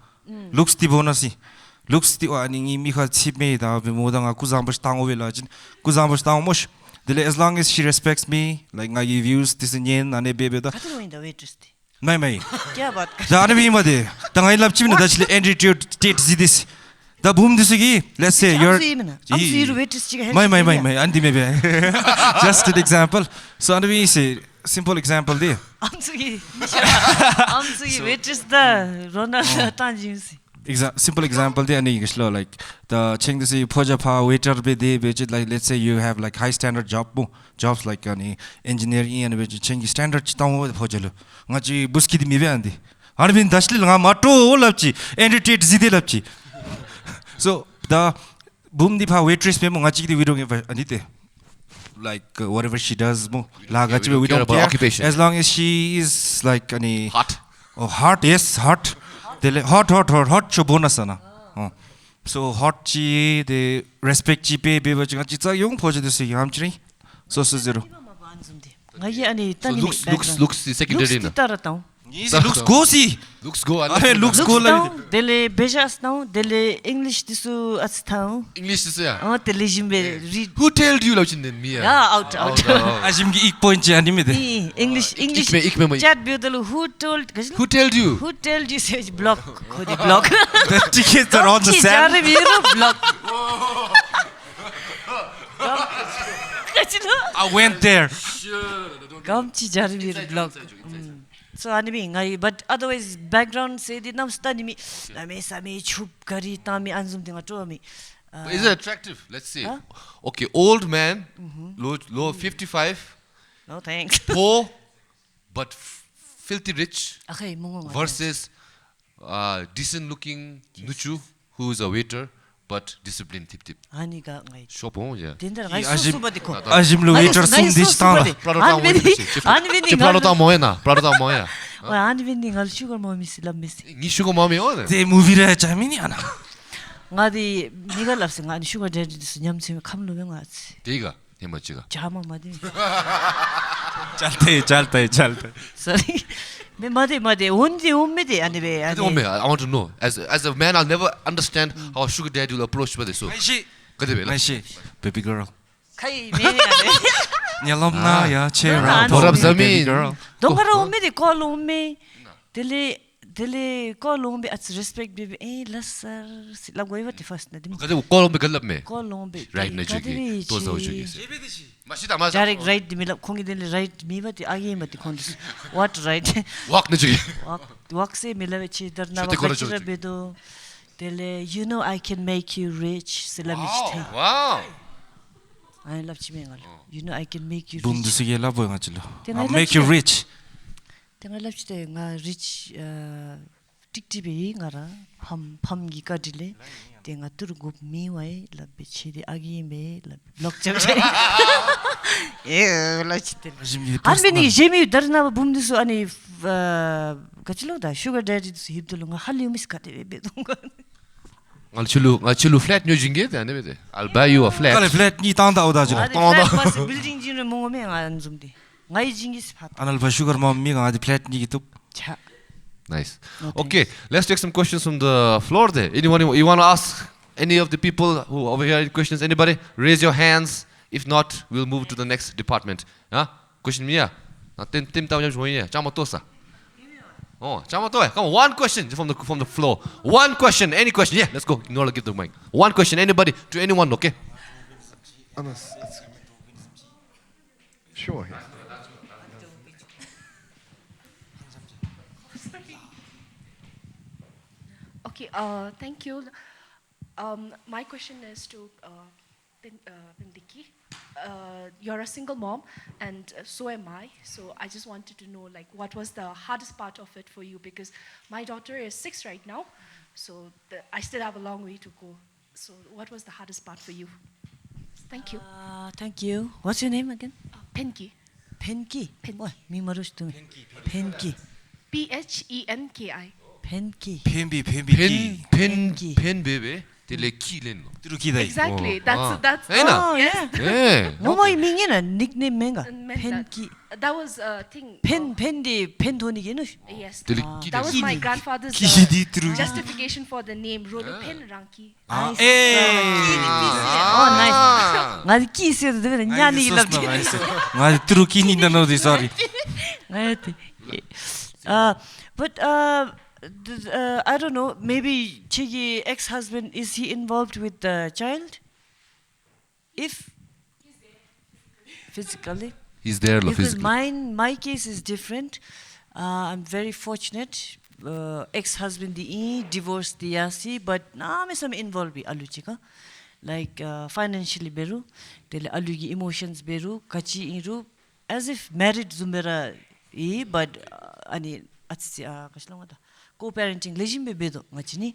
looks ti wa ani ngi mi kha chi me da be mo da nga kuzam bas tang ovela jin kuzam bas tang mosh dile as long as she respects me like ngai views this nyen ane bebe da Katero in the waitress ti. mai Kya baat kar. da ane bi ma de da ngai lap chi na da chile attitude state this da boom this gi let's say you're Am su waitress chi ga. My, Andy maybe. Just an example. So, and we say simple example there. Am su waitress da Ronald tanjim. Simple example there. And English law like the ching to say poja pa waiter be de like let's say you have like high standard jobs like any engineering and which ching standard chitang poja lo. Ngachi buski di mibe andi. Arvin dashli nga mato lapchi entertain zide lapchi. So the boom di pa waitress me mo ngachi di we don't give anite. Like whatever she does mo la gachi we care don't about care occupation. as long as she is like any Hot. oh hot yes hot they hot cho bonus ana so hot chi the respect chi pe be ba chi cha yung phoje de se am chi so zero Ngaji ani tani. looks is secondary na. Tara tau. Easy looks goosey. Looks go. Are looks go now like dele bejas now dele English disu astau English this yeah. dele jimbe read Who told you like in me? yeah out Ajim gi ik point ani me de. English ik me chat biodelu who told Who told you? who told you say block khodi block The tickets are on the sand. jare biro block I went there. gamchi jare biro block so anime ngai but otherwise background say did not study me lame same chup kari tami anzum dinga to me But is it attractive? Let's see. Huh? Okay, old man, low 55, no thanks poor but filthy rich okay mungo versus decent looking nuchu who is a waiter but disciplined tip tip. ani ga ngai Shop on yeah. dinda ngai Ajim- so badi ko Ajim lo waiter sum dis ta. ani vending Prado ta moena, prado ta moya. ani vending al sugar mo miss lam miss Ni sugar mommy on. They movie ra chamini ana. ngadi niga lapse ngani sugar daddy dis nyamse kamlo menga Diga, hemochiga. jama madi चलते चलते sorry me made only ummede ani be I don't know, I want to know. As a man, I'll never understand how a sugar daddy will approach with it. So, 마이시 그래 마이시 baby girl kai me ani ཉལomna ya cheer 아, out 보람 baby 자민. girl dongara ummede call umme dele call umme at respect baby lasar la goiva te first na dim 그래 꼴 갈랍매. call umme Right na 저기 또 나오 저기. 맛이다 맞아. direct right dimila kongi dele right mi ba te agi ma te kondis what right 왁 나 저기. walk se milawe chi darna Shute kora ba joji. bedo dele you know I can make you rich selami chi 와우. I love chimengal you know I can make you rich 붐드스게 라보 가질로 Then I make you love rich tenga love chite nga rich tiktibe ngara pam gi ka dile tenga turgup mi wai la bechi de agi me la block cham la chite 아짐이 한빈이 재미 다르나 붐드스 아니 가치로다 sugar daddy hibdulu nga halli mis ka de bedonga 알 칠루 flat 뉴징게 안 되베. I'll buy you a flat. 칼레 플랫 니 땅다 오다지로 아니 플랫 빌딩 지는 몽오메 안 좀디 ngai jingis phat 아날 바 슈거 맘미가 아디 플랫 니기 뚝 cha Nice. No, Okay, let's take some questions from the floor there. Anyone you want to ask any of the people who over here any questions? Anybody? Raise your hands. If not, we'll move to the next department. Huh? Question me? Tim tao nhom ya. Chama tosa. Oh, chama to. Come on, one question from the floor. One question, any question. Yeah, let's go. Nola, give the mic. One question, anybody to anyone, okay? Anas, sure. Yeah. Okay, thank you. My question is to Pindiki. You're a single mom, and so am I. So I just wanted to know, like, what was the hardest part of it for you? Because my daughter is 6 right now, so I still have a long way to go. So what was the hardest part for you? Thank you. thank you what's your name again Penki. penki Penki. what mi marush tu penki Phenki. penki 펜비 펜비 pen baby. Tele kilen. 뚜루키다 Exactly. Ah. That's. Hey, na. oh yeah Yeah. 뭐뭐 민이나 닉네임 맹가 meant penki that was a thing. 펜디 펜토니기는 Yes. Tele That was kilen. my grandfather's 키디 뚜루 justification for the name. Rolo Pen Ranki. 아 oh Ah. nice 나도 키 있어도 되면 냐니 일랍지 아 뚜루키니다 너디 sorry but I don't know maybe Chigi ex-husband is he involved with the child if physically He's there, love. because Physically. my case is different I'm very fortunate ex-husband divorced the yasi but na me some involved bi aluchika like financially beru tele alugi emotions beru kachi iru as if married zumera but ani atsi kashlangada co-parenting legime bedo ngachini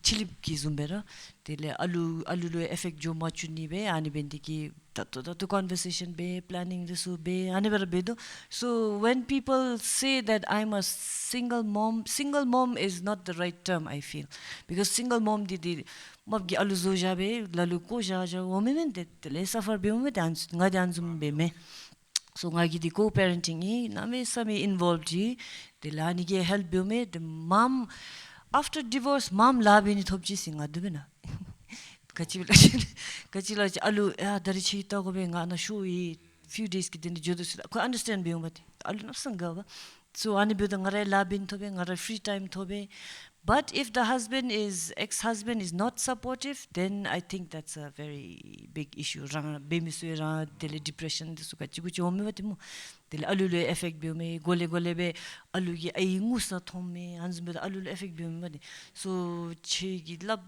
chilip ki zumbera tele alu lo effect jo machuni be ani bendi ki to conversation be planning the so be ani ber bedo so when people say that I'm a single mom is not the right term I feel because single mom di mabgi alu zo jabe lalu ko ja women de tele suffer be me dance ngadi anzum be me So ngagi di co-parenting I name sami involved ji de lani ge help biu me the mom after divorce mom labi ni thopji singa dubena kachila alu ya dari chi ta go be nga na shu I few days ki den jodo sida ko understand biu but alu na sanga ba so ani biu da ngare labin thobe ngare free time thobe. But if the husband is ex-husband is not supportive, then I think that's a very big issue. Ranga bemisue ra dele depression de suka chigu chi homme batimu dele alulu effect bi me gole be alu gi ai ngusa thomme hanzme alulu effect bi me. So chi gi lab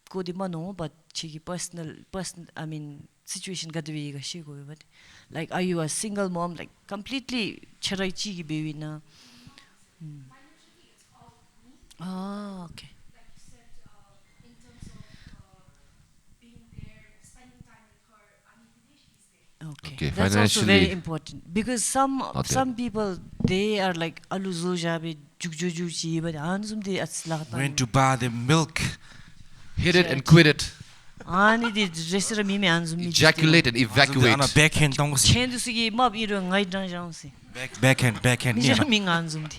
ko di mano but chi gi personal I mean situation gadwi ga shi go but like are you a single mom like completely charai chi gi bewi na. Oh, okay. Like you said, in terms of being there, spending time with her, I mean, she's there. Okay. Okay, That's also very financially- important because some people they are like aluzo jabe jugjuju chi but hanzum de atslata. Went to buy the milk. Hit it and quit it. Ani de resera mi me hanzum mi. Ejaculate and evacuate. On a backhand dong si. Chendu sigi mab iro ngai dang jang si. Backhand. Mi Yeah. mi hanzum di.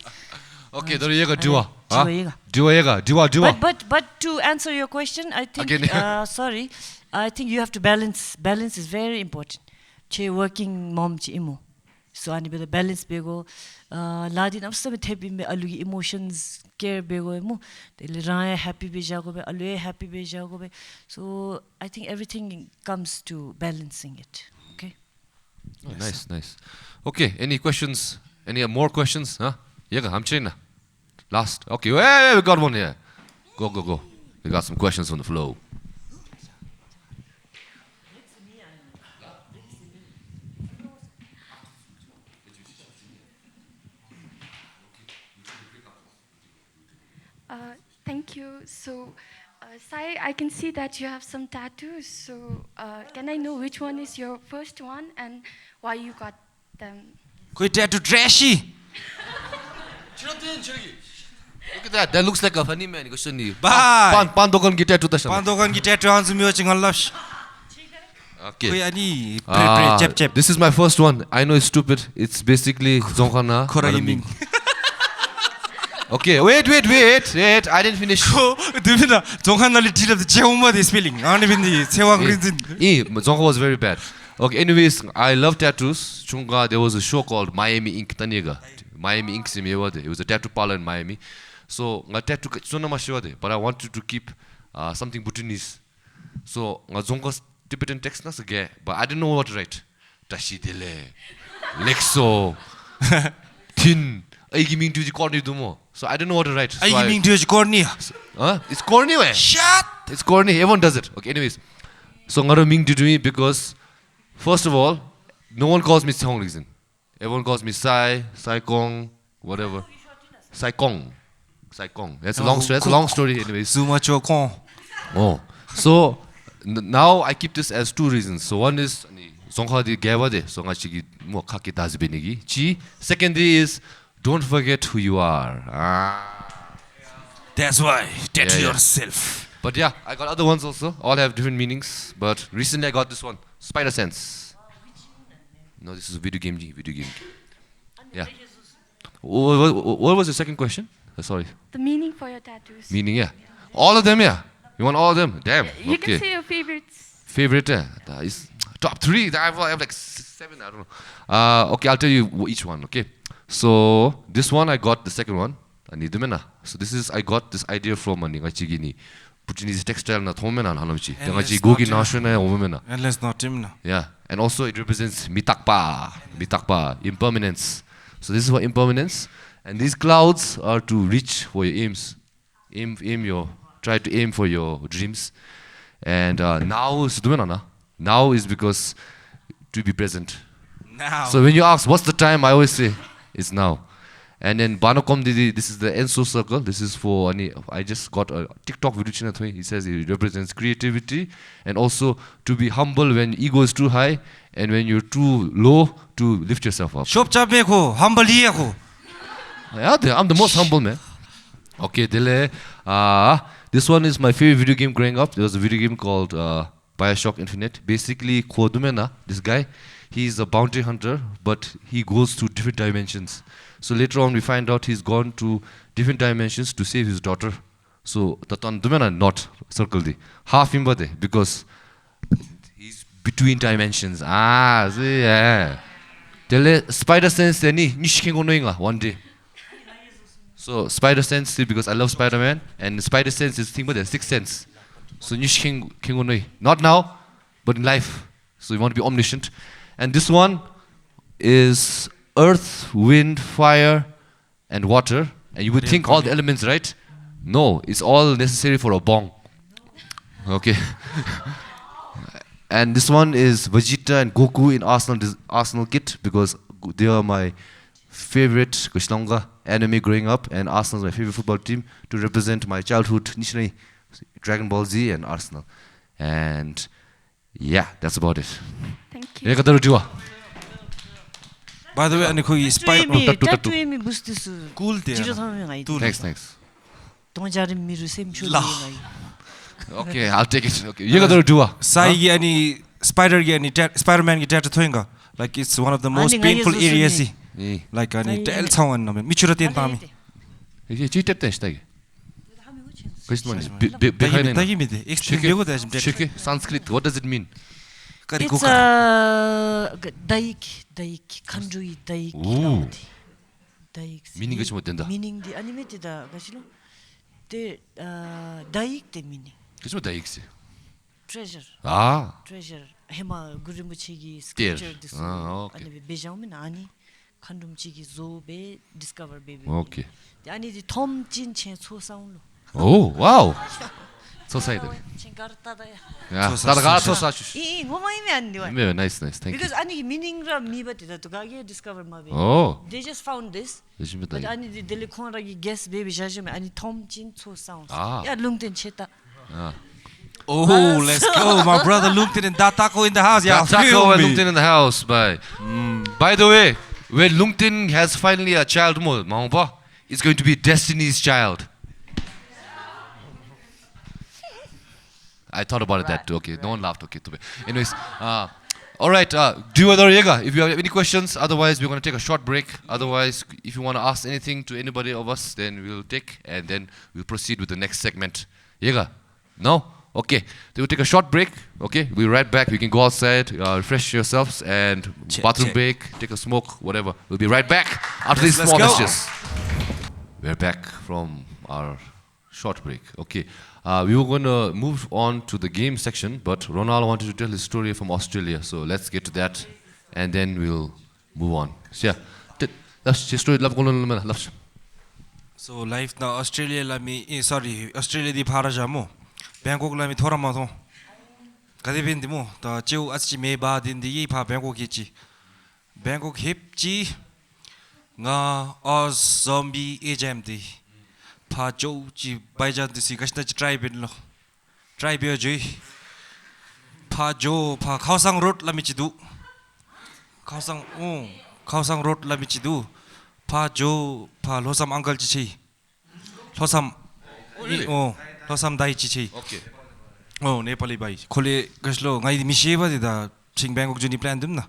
Okay, there you go. Dua. Dua yega. Dua. But to answer your question, I think Again. sorry, I think you have to balance. Balance is very important. Che working mom chi imo. So ani beda balance bego ladi nam sabe thebi me alu emotions care bego imo. Dele rai happy be jago be alu happy be jago be. So I think everything comes to balancing it. Okay. Oh, nice. Okay, any questions? Any more questions? Huh? Yega, I'm china. Last. Okay, hey, we got one here. Go. We got some questions on the flow. Thank you. So, Sai, I can see that you have some tattoos. So, can I know which one is your first one and why you got them? Koi tattoo trashy. Look at that. That looks like a funny man. Bye. Pan dogan gi tattoo ta shan. Pandogan ki tattoo hanzum yo ching lash. Koi Okay. ani pre chep. This is my first one. I know it's stupid. It's basically Zongkhana. Khora yiming. Okay, wait. I didn't finish. Ko dubina Zonghan nali tilap the cheuma the spelling. Ani bindi sewang reason. Zongkha was very bad. Okay, anyways, I love tattoos. Chunga, there was a show called Miami Ink Taniga. Miami Ink Simewade. It was a tattoo parlor in Miami. So, nga tattoo sonama shiwade, but I wanted to keep something Bhutanese. So, nga Zongkha's Tibetan text na sige, but I didn't know what to write. Tashidele, Lexo, Tin, Aigi Ming Tuji Corny Dumo. So I didn't know what to write. So Ai yiming tu corny. Huh? It's corny, way. Shut. It's corny. Everyone does it. Okay, anyways. So ngaro Ming to me because, first of all, no one calls me Song Reason. Everyone calls me Sai Kong, whatever. Sai Kong. That's a long story. That's a long story, anyways. Zuma chokon. Oh, so now I keep this as two reasons. So one is Zongkha di gava de, so ngachigi mo khaki dazbenigi. Chi. Secondly is don't forget who you are. That's why tattoo Yeah. yourself. But yeah, I got other ones also. All have different meanings. But recently I got this one, Spider Sense. No, this is a video game. Yeah. What was the second question? Sorry. The meaning for your tattoos. Meaning, yeah. All of them, yeah. You want all of them? Damn. You Okay. can say your favorites. Favorite, that is top 3. I have like 7. I don't know. Okay, I'll tell you each one. Okay. So this one I got the second one. So this is I got this idea from Chigini. Bhutanese textile na thomena na hanamchi. Tangachi gogi nashona omena. And let's not him now. Yeah. And also it represents mitakpa, impermanence. So this is for impermanence. And these clouds are to reach for your aims. Try to aim for your dreams. And now is because to be present. Now. So when you ask what's the time, I always say it's now. And then Banokom Didi, this is the Enso circle. This is for I just got a TikTok video. He says it represents creativity and also to be humble when ego is too high and when you're too low to lift yourself up. Shop ko humble ko. Yeah, I'm the most humble man. Okay, this one is my favorite video game growing up. There was a video game called Bioshock Infinite. Basically, Kodumena, this guy, he's a bounty hunter, but he goes to different dimensions. So later on, we find out he's gone to different dimensions to save his daughter. So Tatan Dumena not circle the half him because he's between dimensions. Ah, see, yeah. Tell Spider Sense any nishking one day. So Spider Sense because I love Spider-Man and Spider Sense is thing but the sixth sense. So nishking king not now, but in life. So you want to be omniscient. And this one is earth, wind, fire, and water. And you would think all the elements, right? No, it's all necessary for a bong. Okay. And this one is Vegeta and Goku in Arsenal kit because they are my favorite Krishnanga anime growing up, and Arsenal is my favorite football team to represent my childhood. Nishinai, Dragon Ball Z and Arsenal. And yeah, that's about it. Thank you. By the way, अनि खोइ spider Tattoo बुझ्दैछु Cool थियो zero समयमा आइदिनु Thanks. तँ जारे मेरो same so Okay, I'll take it. Okay, you got to do it. साइगी अनि स्पाइडरगी अनि स्पाइडरम्यानगी tattoo थोइंगा like it's one of the most Ani painful ngai areas yaso like ani tel chawan no michura ten tami You cheated this thing. tagi me de explain lego da jim Shiki, Sanskrit, what does it mean? kari It's kuka a daik kanjui daik Ooh. daik Meaning is what then? meaning the animated da gachilo the daik the meaning This what the treasure Ah, hema gurumuchigi Dear. sculpture this Okay. ani bejaumi nani khandumchigi zo be discover baby Okay. the ani the tom chin chen cho sound lo Oh, wow. So say that. chengarta da Yeah, So that's 이 뭐마이면 안 돼요. Very nice, thank you. Because 아니 meaning 라 미버티다 또 가게 discover 마비. Oh, They just found this. this is But 아니 딜리 콘라기 guess baby 자주면 아니 톰진 초 sound. Ah. 야 룽텐 쳤다. oh let's go my brother looked in that taco in the house yeah Taco and Lungtin in the house. By the way, when Lungtin has finally a child, it's going to be Destiny's child. I thought about that too. Okay, no one laughed. Okay, too bad. Anyways, all right. Do you other Yega? If you have any questions, otherwise we're going to take a short break. Otherwise, if you want to ask anything to anybody of us, then we'll take and then we'll proceed with the next segment. Yega? No? Okay. Then we'll take a short break. Okay, we'll be right back. You can go outside, refresh yourselves, and bathroom break, take a smoke, whatever. We'll be right back after these Let's small go. messages. We're back from our short break. Okay. We were going to move on to the game section, but Ronald wanted to tell his story from Australia. So let's get to that, and then we'll move on. So yeah, that's his story. so life na Australia la mi sorry Australia di phara jamo Bangkok la mi thora ma tho kade bin di mo ta cheu achi me ba din di yi pha Bangkok hi chi Bangkok hip chi nga oz zombie ejam di pha chou chi baijan di si gashna chi tribe in lo tribe yo ji pha jo pha khaosang road la mi chi du khaosang road la mi chi du pha jo pha losam uncle chi chi losam losam dai chi chi Okay. Nepali भाइ खोले गस्लो गाई मिसिए बदे दा सिंग Bangkok जुनी plan दिम ना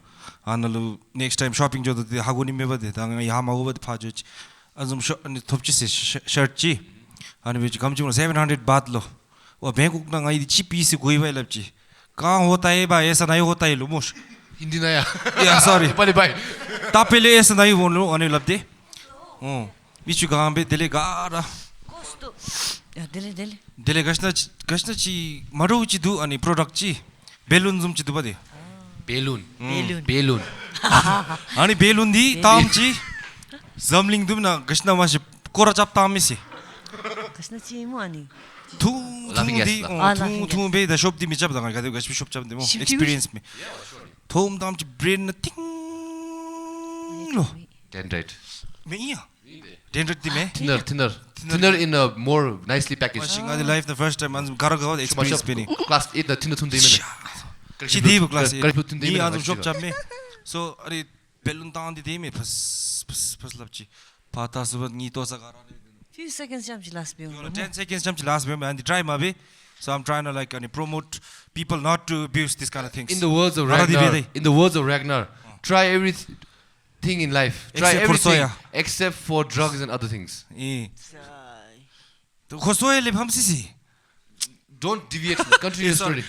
आनलो next time shopping जो दे हागुनी में बदे दा यहाँ मागो बदे फाजो अजम थोपची से शर्ट ची अनि बिच कम चुम 700 बात लो वो बैंकॉक ना गाई ची पीस कोई भाई लपची कहाँ होता है भाई ऐसा नहीं होता है लुमुश Hindi na ya. या सॉरी Pali bye. तापेले ऐसा नहीं बोलो अनि लपदे बिचु गाम बे दिले गारा 코스도 야 델레 दिले गस्ना ची मरो ची दु अनि प्रोडक्ट ची बेलुन जुम ची दु बदे Belun. Belun. Belun. अनि बेलुन दी ताम ची जमलिङ दुम न गस्ना मासे कोरा चाप ताम मिसे 가스나 치모 아니 थू Laughing gas दी lah. थू थू बे द शॉप दी मी चाप दंगा गदे गस्पी शॉप चाप दे मो Shop दी एक्सपीरियंस में थोम ताम ची ब्रेन न टिंग लो Dendrite. मे इया डेंड्रेट दी में Thinner in a more nicely packaged. Washing the life the first time अन गारो गो एक्सपीरियंस पे नि Class 8 the thinner thunde mene. ची दी क्लास Karibu tunde नी mene. अन शॉप चाप में सो अरे बेलुन ताम दी में फस फस फस लपची पाता सुबह नी तो सगारा few seconds 잠시 last bill 10 seconds 좀 last 면 안 try 마비 So I'm trying to like promote people not to abuse these kind of things. In the words of Ragnar. Ragnar, try everything in life. Try Except for everything soya. except for drugs and other things. 예. 또 고소해리 밤시시. Don't deviate. Continue the story.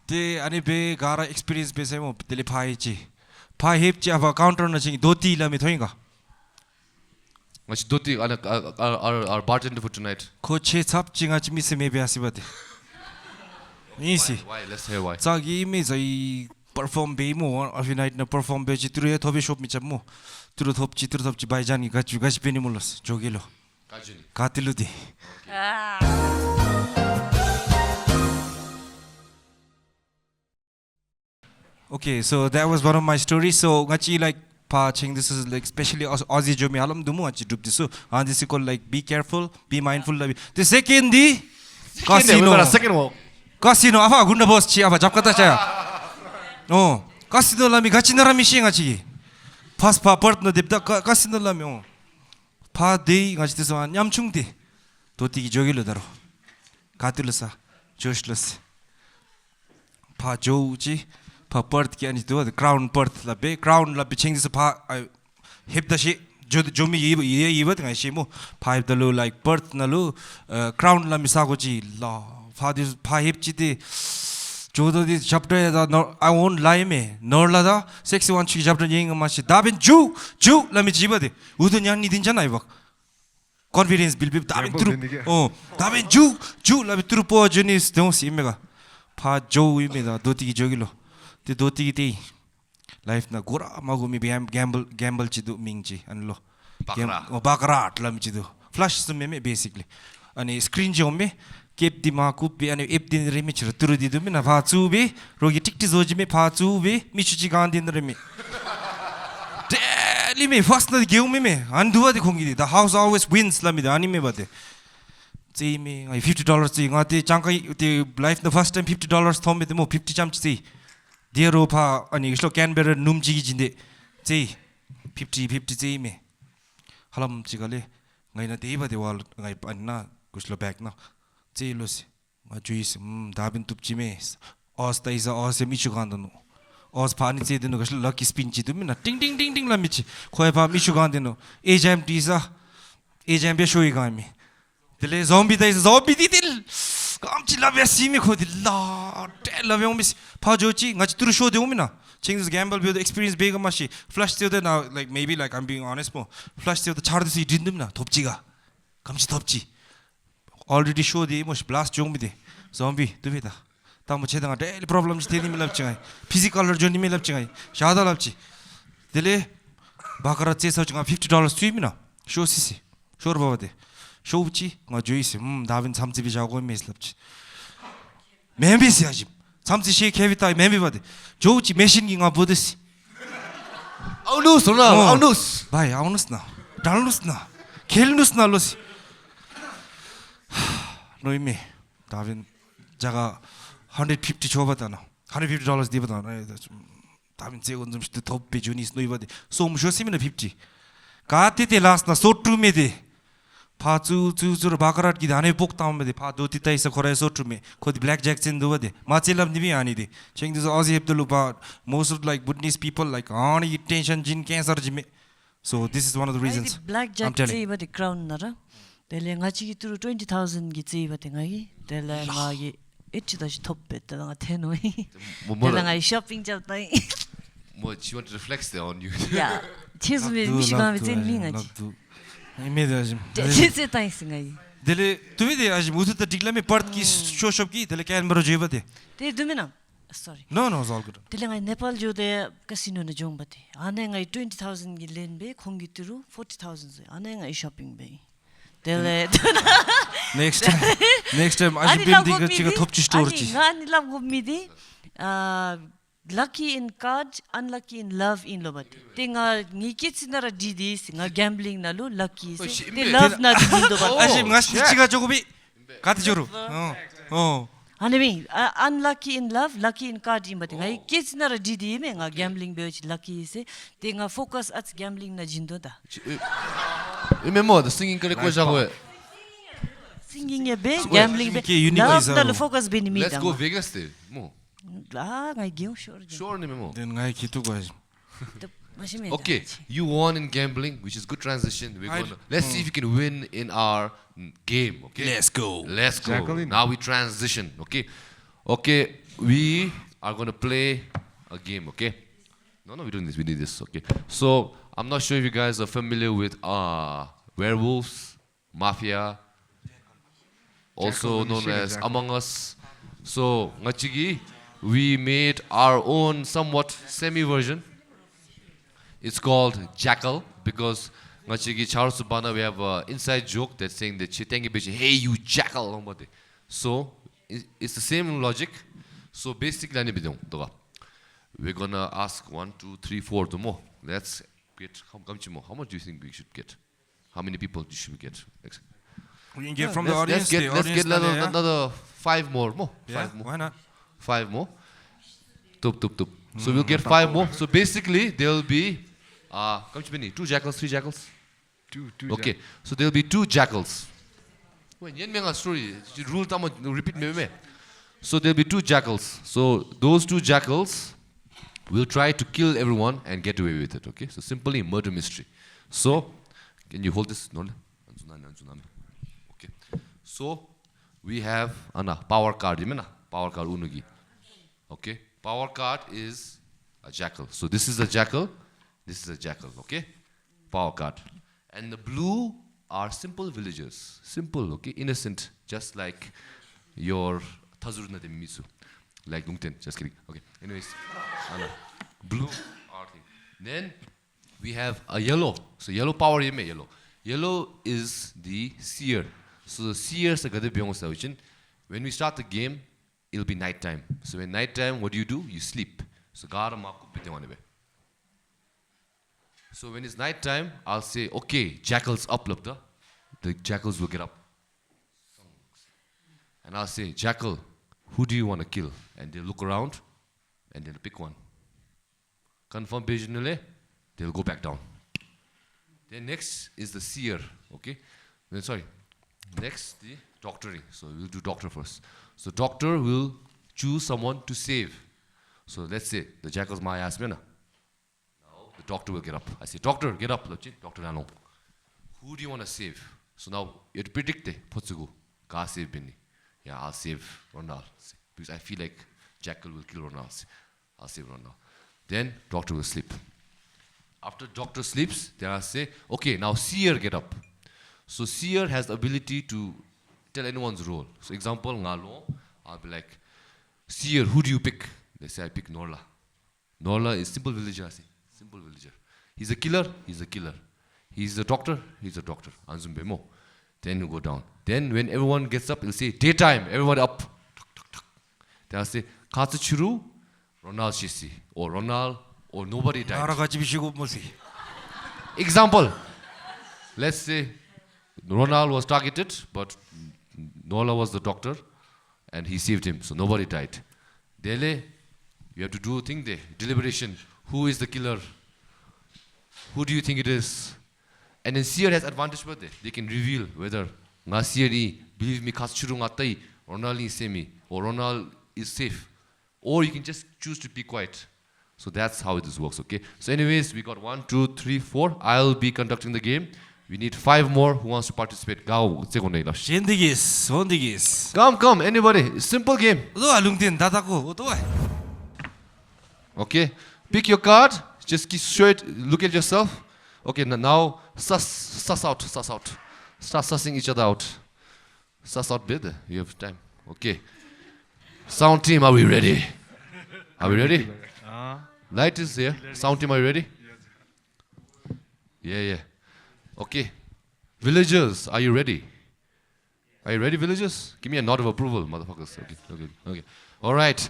ते अनि बे गारा experience बेसे मो तेले 파이지. 파헤ப்지 아바 카운터는 지금 도티라미 토인가. Much Doti, our bartender for tonight. 코체 삽징아 지미스 메비아시바데. 이시. Why? Let's hear why. 자기 이미 저희 perform 베이모 어피나이트 나 perform 베지 들어야 더비 숍 미참모. 들어 덥지 바이자니 같이 베니 몰랐어. 조길로. 가tillu디. Okay, so that was one of my stories. So ngachi like pa ching this is like especially Aussie jo mi halam dumu ngachi dup this. And this is called like be careful, be mindful. The second di casino. Second one. Casino afa gunda boss chi afa japkata chaya. Oh, casino lami gachi narami shi ngachi. Pas pa part na dipda casino lami oh. Pa dei ngachi this one nyamchung di. Doti ki jogilo daro. Gatilasa, joshless. Pa joji. Pa birth ki ani do the crown birth la be crown la be change pa hip da shi jo mi ye wat ngai shi mo pa the lo like birth na lo crown la mi sa go ji la fa this pa hip ji de jo do this chapter da I won't lie me nor la da 61 chi chapter ying ma shi da ben ju la mi ji ba de udo nyang ni din jana i ba confidence bil da ben tru oh da ben ju la bi tru po jonis don si mega pa jo i me da do ti jogi lo the doti ti life na gora magumi gamble chidu mingji anlo bakarat lam chidu flash summe me basically ani screen jo me kep di ma ku be ani ep din re me chru turu di du me na pha chu be rogi tik ti zoji me pha chu be mi chu ji gan din re me daily me first na give me an duwa de khongi the house always wins lam me ani me bade chi me $50 chi ngati changkai the life the first time $50 thom me the mo 50 cham chi Dear pa ani islo Canberra numji jinde che 50 che me halam chigale ngai na deba de wal ngai anna kuslo back na che los ma juis dabin tupchi me os ta isa os mi chugandano os pa ni che dinu kuslo lucky spin chi dum na ting ting ting ting la mi chi khoi pa mi chugandeno ejam tisa ejam be shoi ga mi dele zombie da zombie didil 감치 라비아 시미 코딜라 텔라비 오미스 파조치 같이 들어 쇼 되오미나 changes gamble build experience big 마시 flash 되어 now like maybe like I'm being honest mo flash 되어 차르듯이 딘듬나 덥지가 감치 덥지 already show 돼 뭐 blast 종미데 zombie 두비다 다음 제대가 daily problems 되니 밀랍지가 physical journey 밀랍지가 샤다 랍지 델레 바카라체 서지가 $50 수입이나 쇼시시 쇼르 바바데 쇼부치 nga juisi davin samzi bi jago meslapchi membis yajim samzi she kevita membi bade jochi machine gi nga bodesi Aunus na aunus bai aunus na dalnus na kelnus na los noime davin jaga 150 줘봤다나 $150 디바다나 davin 제건 좀 시트 덥비 주니스 노이바데 소음 쇼시미나 50 가티테 라스나 소트루메데 파주 주주로 바카랏 기 안에 복 다음에 파 도티타 있어 거래서 트루메 코디 블랙 잭슨 도와데 마칠람 니비 아니데 챙기서 어지 heb들로 바 most of like Buddhist people like any tension jin cancer jime so this is one of the reasons black jack 지 but the crown nara 델레 ngachi 기투 20,000 기지 but ngai 델레 ngai it치다시 톱베다 nga 테노이 델레 ngai shopping 잡다이 What she wanted to flex there on you. yeah 치즈미 미시가미 젠밍아지 이메다지 제제 타이스가이 델레 두비데 아지 무드다 디글라메 파르트 기 쇼숍 기 델레 캔버라 제바데 데 두미나 sorry no it's all good 델레 ngai nepal jo데 casino na jongbate ane ngai 20,000 gi lenbe khongi turu 40,000 ane ngai shopping be 델레 next time 아지 빈디가 지가 톱지 스토어지 아니 람 곱미디 lucky in cards, unlucky in love in lobati. Tinga ngikits na radidi singa gambling na lo lucky se. Te love na dindo ba. 아시 nga 치가 조금이 가트조로 Anemi unlucky in love, lucky in card in bati. Ngai kids na radidi me nga gambling be lucky se. Tinga focus at gambling na jindo da. Remember the singing kare ko jago hai. Singing a bit, So, gambling wait, bit. okay, unique is Love our- focus bini mi Let's go Vegas there. Mo. ngai gyung sure. Sure ni mo. Then ngai kitu guys. Okay, you won in gambling, which is good transition. Let's see if you can win in our game. Okay. Let's go. Let's go. Jacqueline. Now we transition. Okay. Okay. We are gonna play a game. Okay. No, we're doing this. We need this. Okay. So I'm not sure if you guys are familiar with werewolves, mafia, also Jackal, known Michigan as Jackal. Among Us. So ngachigi, we made our own somewhat semi version. It's called Jackal because ngachigi Charles Subana we have an inside joke that's saying that chitengi bechi, hey you jackal. So it's the same logic. So basically we're gonna ask 1, 2, 3, 4 the more. Let's get how much do you think we should get? How many people should we get? We can get from the audience. Let's get another 5 more. Yeah, 5 more. why not? 5 more. Tup. So we'll get 5 more. So basically there'll be 2 jackals, 3 jackals. Two. Okay. So there'll be 2 jackals. Wait, story. Rule repeat me. So there'll be 2 jackals. So those 2 jackals will try to kill everyone and get away with it. Okay. So simply murder mystery. So can you hold this? No. Okay. So we have power card. Power card unugi. Okay. Power card is a jackal. So this is a jackal. This is a jackal. Okay. Power card. And the blue are simple villagers. Simple. Okay. Innocent. Just like your Thazurna de Misu. Like Nungten. Just kidding. Okay. Anyways. Blue are thing. Then we have a yellow. So yellow power yellow. Yellow is the seer. So the seers are gonna be when we start the game, it'll be night time. So in night time, what do? You sleep. So so when it's night time, I'll say, okay, jackals up, labda. The jackals will get up. And I'll say, jackal, who do you want to kill? And they'll look around and they'll pick one. Confirm visionally, they'll go back down. Then next is the seer, okay? Then next the doctoring. So we'll do doctor first. So doctor will choose someone to save. So let's say the jackal's my ass now. The doctor will get up. I say, doctor, get up. Doctor Nano. Who do you want to save? So now you have to predict it. Ka save Binni. Yeah, I'll save Ronald. Because I feel like jackal will kill Ronald. I'll save Ronald. Then doctor will sleep. After doctor sleeps, then I'll say, okay, now seer get up. So seer has the ability to tell anyone's role. So example, Ngalo, I'll be like, seer, who do you pick? They say, I pick Norla. Norla is simple villager, I say. Simple villager. He's a killer, he's a killer. He's a doctor, he's a doctor. Anzumbemo. Then you go down. Then when everyone gets up, he'll say, daytime, everyone up. Then I'll say, Katsuchuru, Ronald Shisi. Or Ronald, or nobody died. Example. Let's say Ronald was targeted, but Nola was the doctor, and he saved him, so nobody died. Dele, you have to do a thing there, deliberation. Who is the killer? Who do you think it is? And then seer has advantage with it. They can reveal whether Nasieri, believe me, Katsuchuru ngatai, Ronald is semi, or Ronald is safe. Or you can just choose to be quiet. So that's how this works, okay? So anyways, we got 1, 2, 3, 4. I'll be conducting the game. We need 5 more who wants to participate. Come, anybody. Simple game. Okay, pick your card. Just show it, look at yourself. Okay, now suss out. Start sussing each other out. Suss out bid. You have time. Okay. Sound team, are we ready? Are we ready? Light is here. Sound team, are you ready? Yeah. Okay. Villagers, are you ready? Are you ready, villagers? Give me a nod of approval, motherfuckers. Okay. All right.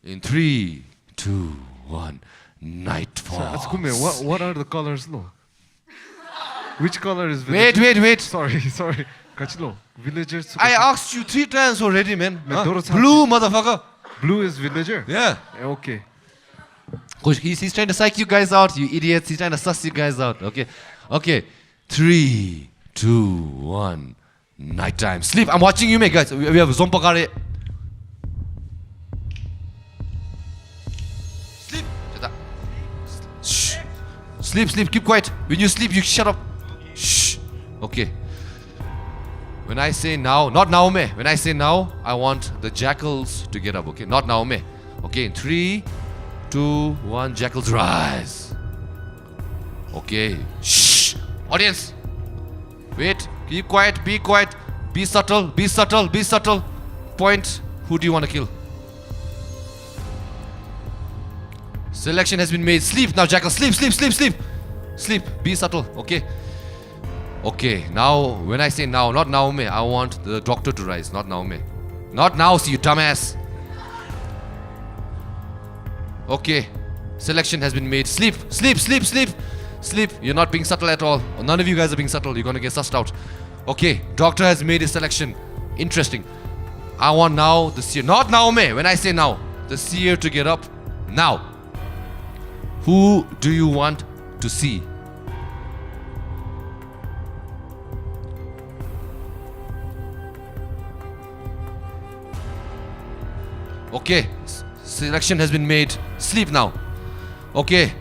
In 3, 2, 1. Nightfall. What are the colors, no? Which color is villager? Wait. Sorry. Kachilo. Villagers. I asked you 3 times already, man. Huh? Blue, motherfucker. Blue is villager? Yeah. Okay. He's trying to psych you guys out, you idiots. He's trying to suss you guys out. Okay. 3, 2, 1. Night time. Sleep. I'm watching you, mate, guys. We have Zompakare. Sleep. Shh. Sleep, sleep. Keep quiet. When you sleep, you shut up. Shh. Okay. When I say now, not now, me. When I say now, I want the jackals to get up, okay? Not now, me. Okay, in 3, 2, 1, jackals rise. Okay. Shh. Audience. Wait. Keep quiet. Be quiet. Be subtle. Be subtle. Be subtle. Point. Who do you want to kill? Selection has been made. Sleep now, jackal. Sleep, sleep, sleep, sleep. Sleep. Be subtle. Okay. Okay. Now, when I say now, not Naomi, I want the doctor to rise. Not Naomi. Not now, see you dumbass. Okay. Selection has been made. Sleep, sleep, sleep, sleep. Sleep. You're not being subtle at all. None of you guys are being subtle. You're gonna get sussed out. Okay. Doctor has made his selection. Interesting. I want now the seer. Not Naomi. When I say now, the seer to get up now. Who do you want to see? Okay, selection has been made. Sleep now. Okay.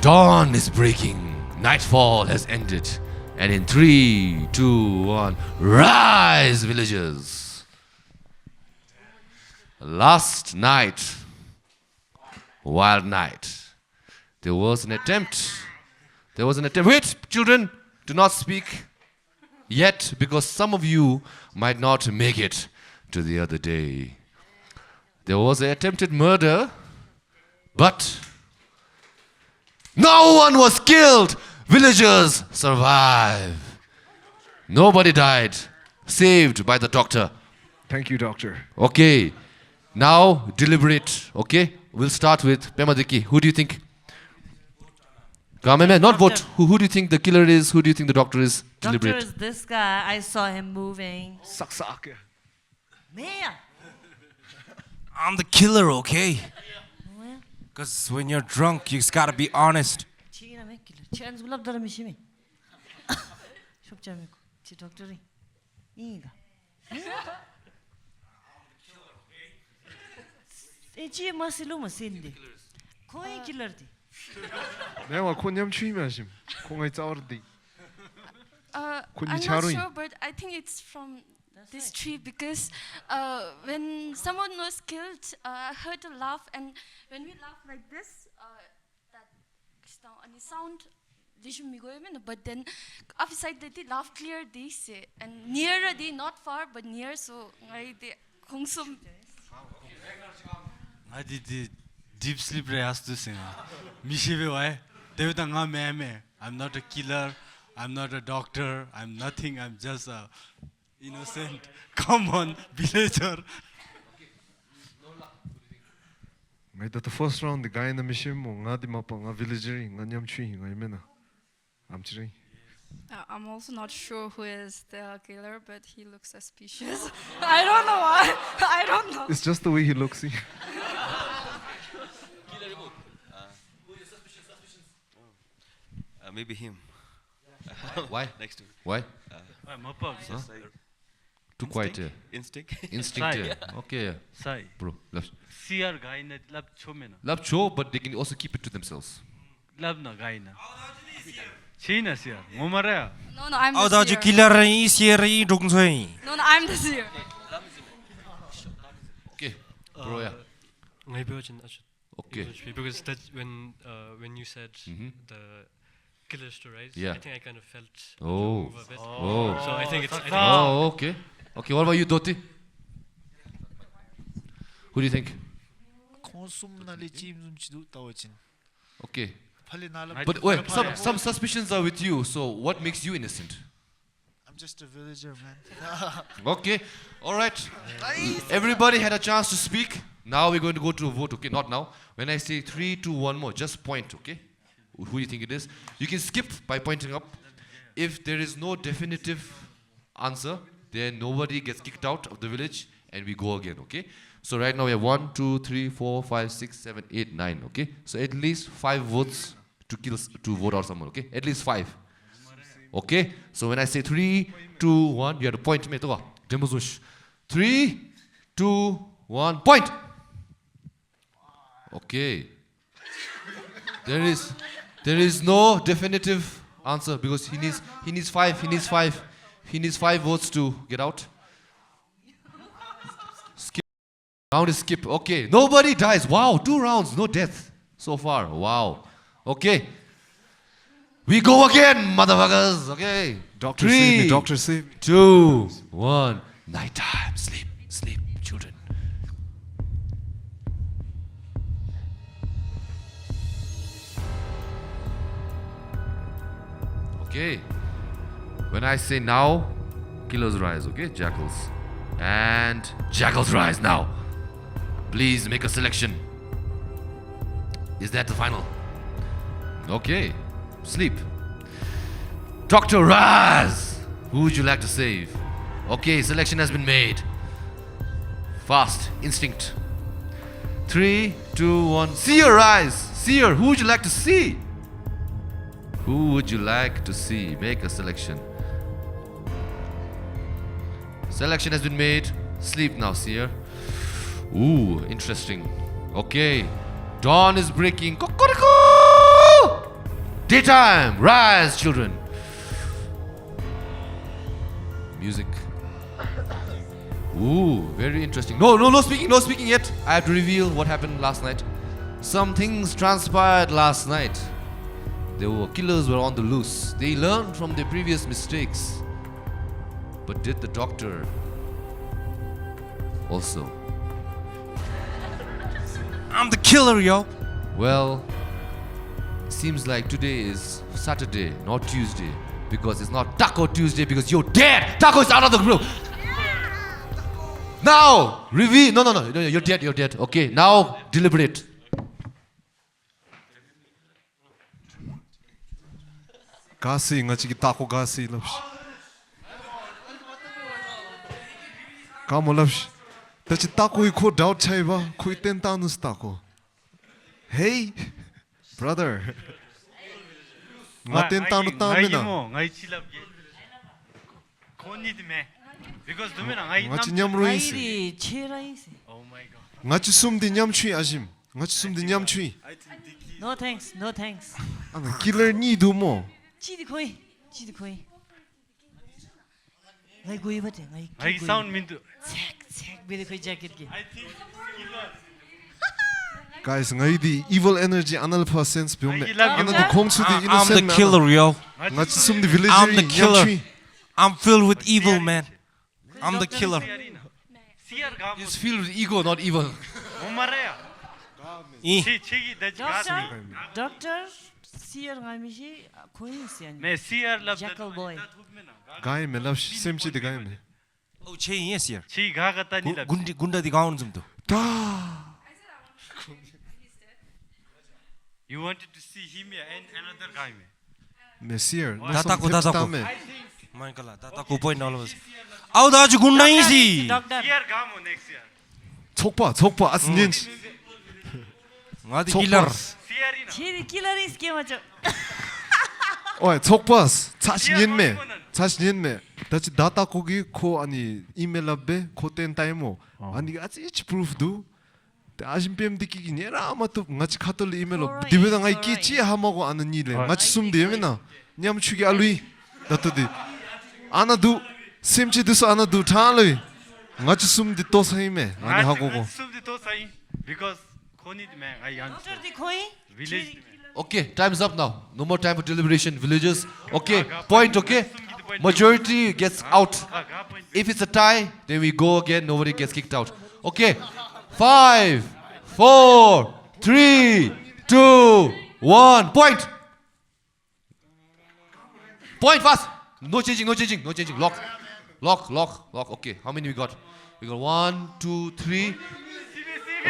Dawn is breaking. Nightfall has ended. And in 3, 2, 1, rise, villagers. Last night, wild night, there was an attempt. There was an attempt. Wait, children, do not speak yet because some of you might not make it to the other day. There was an attempted murder, but no one was killed. Villagers survive. Nobody died. Saved by the doctor. Thank you, doctor. Okay. Now deliberate. Okay. We'll start with Pemadiki. Who do you think? Kameme, not vote. Who do you think the killer is? Who do you think the doctor is? Doctor Deliberate. is this guy. I saw him moving. Saksak. Man. I'm the killer, okay? Well, Because when you're drunk, you just gotta be honest. 치기나 맥기를. 치안 불랍다라미 심해. 쉽지 않고. 치 doctor이. 이가. 에지 마실로 마신데. 거의 킬러디. 내가 콘냠 추임하심. 공이 짜오르디. I'm not sure, but I think it's from this tree because when someone was killed, I heard a laugh, and when we laugh like this, that sound vision me go but then opposite the laugh clear this and near the not far but near so I the kungsum. I did deep sleep reastus. Mishive why? Devdanga meme. I'm not a killer. I'm not a doctor. I'm nothing. I'm just a innocent, common villager. Ngay the first round the guy in the mission mo nga di mapa nga villager nga nyam chui nga imena. I'm chiri. I'm also not sure who is the killer, but he looks suspicious. I don't know why. I don't know. It's just the way he looks. Maybe him. Why? Next to Why? I'm up. Too quiet here. instinct. Instinct Sai. here. Okay, Sai. bro. Love. CR guy na lab chomena. Love show, but they can also keep it to themselves. Lab na guy na. China CR. Ngomara. No, I'm Oh, the that's seer. killer. Is dong No, I'm the seer. Okay, bro. Yeah. Maybe I should Okay. because that when you said the killers to rise, Yeah. I think I kind of felt the Oh. move a bit. Oh. So I think it's Oh, okay. Okay, what about you, Doti? Who do you think? 콘솜날리 찜좀치도 따오진. Okay. 팔리 날라. I But think- wait, some suspicions are with you. So what makes you innocent? I'm just a villager, man. Okay. All right. Everybody had a chance to speak. Now we're going to go to a vote. Okay, not now. When I say 3, 2, 1 more, just point. Okay. Who do you think it is? You can skip by pointing up. If there is no definitive answer, then nobody gets kicked out of the village and we go again. Okay. So right now we have 1, 2, 3, 4, 5, 6, 7, 8, 9. Okay. So at least 5 votes to vote out someone. Okay. At least 5. Okay? So when I say 3, 2, 1, you have to point me. 3, 2, 1, point! Okay. There is no definitive answer because he needs five votes to get out. Skip. Round is skip. Okay. Nobody dies. Wow, 2 rounds, no death so far. Wow. Okay. We go again, motherfuckers. Okay. Doctor 3, save me, doctor save me. 2, 1. Nighttime. Sleep, sleep, children. Okay. When I say now, killers rise, okay? Jackals. And jackals rise now. Please make a selection. Is that the final? Okay. Sleep. Dr. Raz! Who would you like to save? Okay, selection has been made. Fast. Instinct. 3, 2, 1. Seer rise! Seer, who would you like to see? Who would you like to see? Make a selection. Selection has been made. Sleep now, Seer. Ooh, interesting. Okay. Dawn is breaking. Kokoriko! Daytime. Rise, children. Music. Ooh, very interesting. No speaking yet. I have to reveal what happened last night. Some things transpired last night. Killers were on the loose. They learned from their previous mistakes. But did the doctor also? I'm the killer, yo. Well, seems like today is Saturday, not Tuesday. Because it's not Taco Tuesday because you're dead. Taco is out of the group. Now, reveal. No, you're dead. Okay, now deliberate. Gasi ngachi taco gasi loves. Come loves. That's taco ko doubt chaiba. Kui tentanus taco. Hey, brother. Nga tentanu tamina. ngai chilap ye koni dime because dume na ngai Ngachi nyamruisi. 아이리 체라이세. oh my god Ngachi sumdi nyamchui ajim. Ngachi sumdi nyamchui. No thanks, no thanks. Ana killer ni dumo. 치디 코이. ngai goi bate, ngai. ngai sound mintu 책 비데 코이 jacket ki. I think Guys, ngai di evil energy analpha sense biomne. I love you. Ana du kongsu di I'm innocent. the killer, yo. Ngachi sumdi villager. I'm the killer. nyamchui. I'm filled with evil, man. I'm the killer. siar gam It's filled with ego, not evil. omaraya E. chegi dach gas Doctor Seer ngamishi 코인스 아니. me siar lab Jackal boy. Guy me love semchi de guy me. Oh, che yes, here. chi ga ga ta ni lab Gunda di gaun zum to. you wanted to see him and another guy me Messier. Tatako. Michael, tatako point all of us. Au da ju gunda yi si. Doctor. siar gam next year 촉봐 아스닌. Ngadi killer. siar ina 치디 킬러리스 게마죠. 어이 촉봐스. 자신인매. 다치 다타 고기 코 아니 이메일랍베 코텐 타이모. 아니 아치 이치 프루프도. 아심 뱀 디키기 네라 아마도 같이 카톨리 이메일로 디베다 ngai kichi 하마고 아는 일에 같이 숨디에메나 냠 추기 알루이 다토디 아나두 셈치드스 아나두 타알루이 같이 숨디 또 사이메 아니 하고고 subdi to sai because koni me I answer Doctor di 코이. village Okay, time's up now. No more time for deliberation. Villagers. Okay, point, okay? Majority gets out. If it's a tie, then we go again. Nobody gets kicked out. Okay. 5, 4, 3, 2, 1. Point. Point fast. No changing. Lock. Okay, how many we got? We got 1, 2, 3.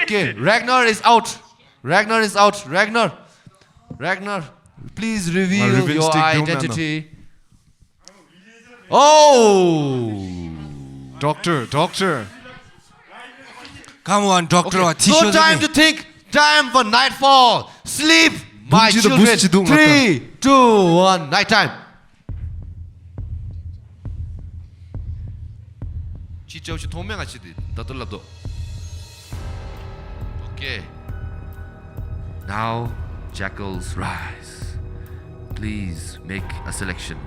Okay, Ragnar is out. Ragnar, please reveal ribbon your stick identity. Oh! doctor Come on, doctor. Okay. No time to think. Time for nightfall. Sleep, my Bunjido children. bustido 3, 2, 1. Nighttime. Chicha uchi thome nga chidi. Tatul labdo. Okay. Now, jackals rise. Please make a selection.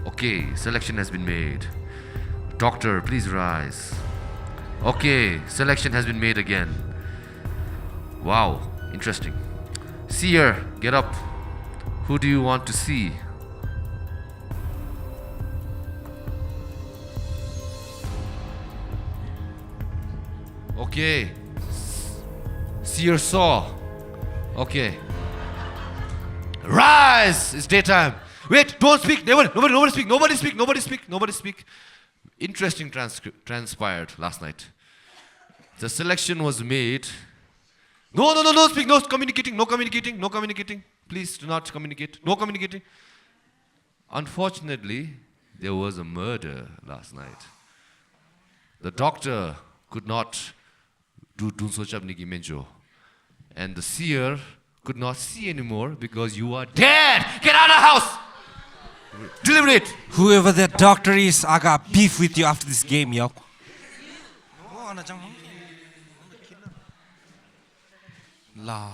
Okay, selection has been made. Doctor, please rise. Okay, selection has been made again. Wow, interesting. Seer, get up. Who do you want to see? Okay. Seer saw. Okay. Rise! It's daytime. Wait, don't speak. Nobody speak. Nobody speak. Interesting transpired last night. The selection was made. No, speak. No communicating. Please do not communicate. No communicating. Unfortunately, there was a murder last night. The doctor could not do Dunsochapniki Menjo. And the seer could not see anymore because you are dead! Get out of the house! Deliberate! Whoever that doctor is, I got beef with you after this game, yo. La.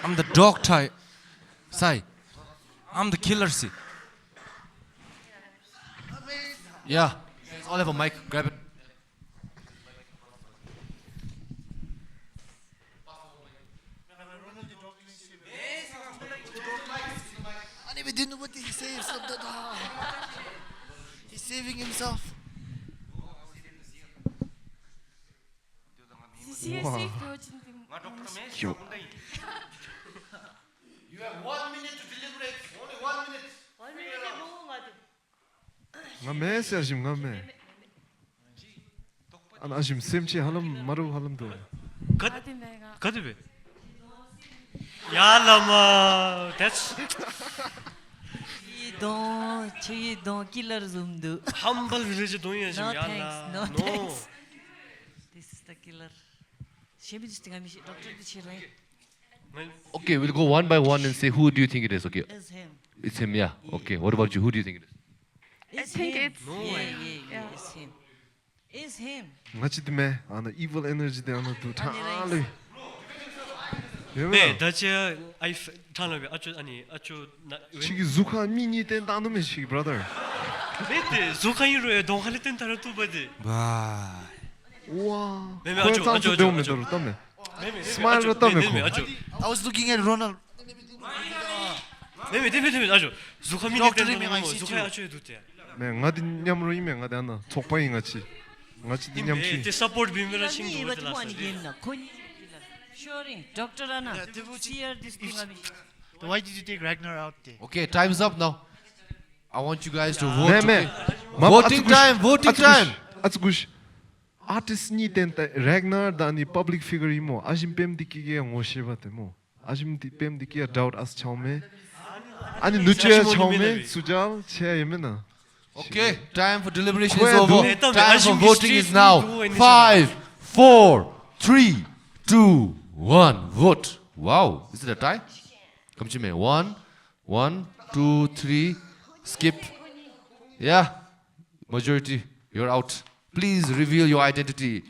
I'm the dog type. Sai. I'm the killer, see. Yeah. I'll have a mic. Grab it. Anyway, didn't know what he saves. He's saving himself. You have 1 minute to deliberate. Only 1 minute. Ngame se Ajim ngame. An Ajim semchi halam maru halam do. Kadebe. Yalama. That's don't killer zoom do. humble village doing it. No thanks, no thanks. This is the killer. Shemi this thing I miss doctor this right. Okay, we'll go one by one and say who do you think it is, okay? It's him. It's him, yeah. Okay, what about you? Who do you think it is? I think him. it's Yeah, it's him. It's him. Ngachi dime ana evil energy de ana do thalu. 네, 다치야 I 타나베 아주 아니 아주 Chigi zuka mini ten tanu me chigi brother. 네, 조카이로에 동할땐 따라 또 봐지. Wow. Wow. 매매 아주 아주 되면 더 땀네. 스마일 로 땀네 코. 아주 I was looking at Ronald. 매매 아주 조카미니 Doctor 때문에 Liming, I see 조카 you. 아주 해도 돼. 네, ngadi nyamro ime ngadi ana chokpai ngachi. Ngachi di 네, nyamchi. support 비밀을 Killer 신고 me, but 왔다. one game na. Kony killer. Sure, doctor Anna. Yeah, Devuchi- Seer this thing I miss. Why did you take Ragnar out there? Okay, time's up now. I want you guys to 네, vote. 네. Okay? Voting time. Atsugush. Artist ni ten Ragnar da ni public figure imo. Ajim pem dikige ngo shibate mo. Ajim pem dikia doubt as chaume. Ani nuche chaume sujal che yemena. Okay, time for deliberation Where is over. do- Time for voting is now. 5, 4, 3, 2, 1. Vote. Wow, is it a tie? Come to me. 1, 1, 2, 3. Skip. Yeah, majority. You're out. Please reveal your identity.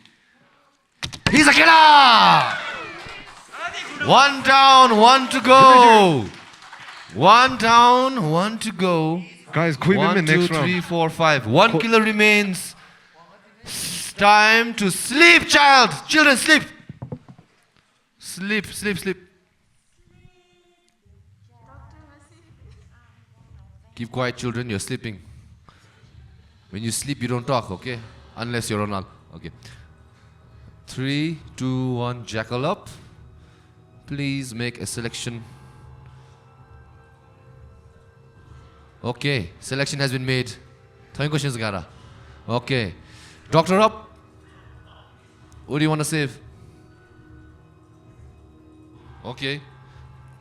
He's a killer! 1 down, 1 to go. 1 down, 1 to go. Guys, quick 1, minute 2, next 3, round. 4, 5. 1 killer remains. Time to sleep, child. Children, sleep. Sleep. Keep quiet, children. You're sleeping. When you sleep, you don't talk, okay? Unless you're Ronald. Okay. 3, 2, 1. Jackal up. Please make a selection. Okay, selection has been made. Thank questions, Gara. Okay. Doctor up. What do you want to save? Okay.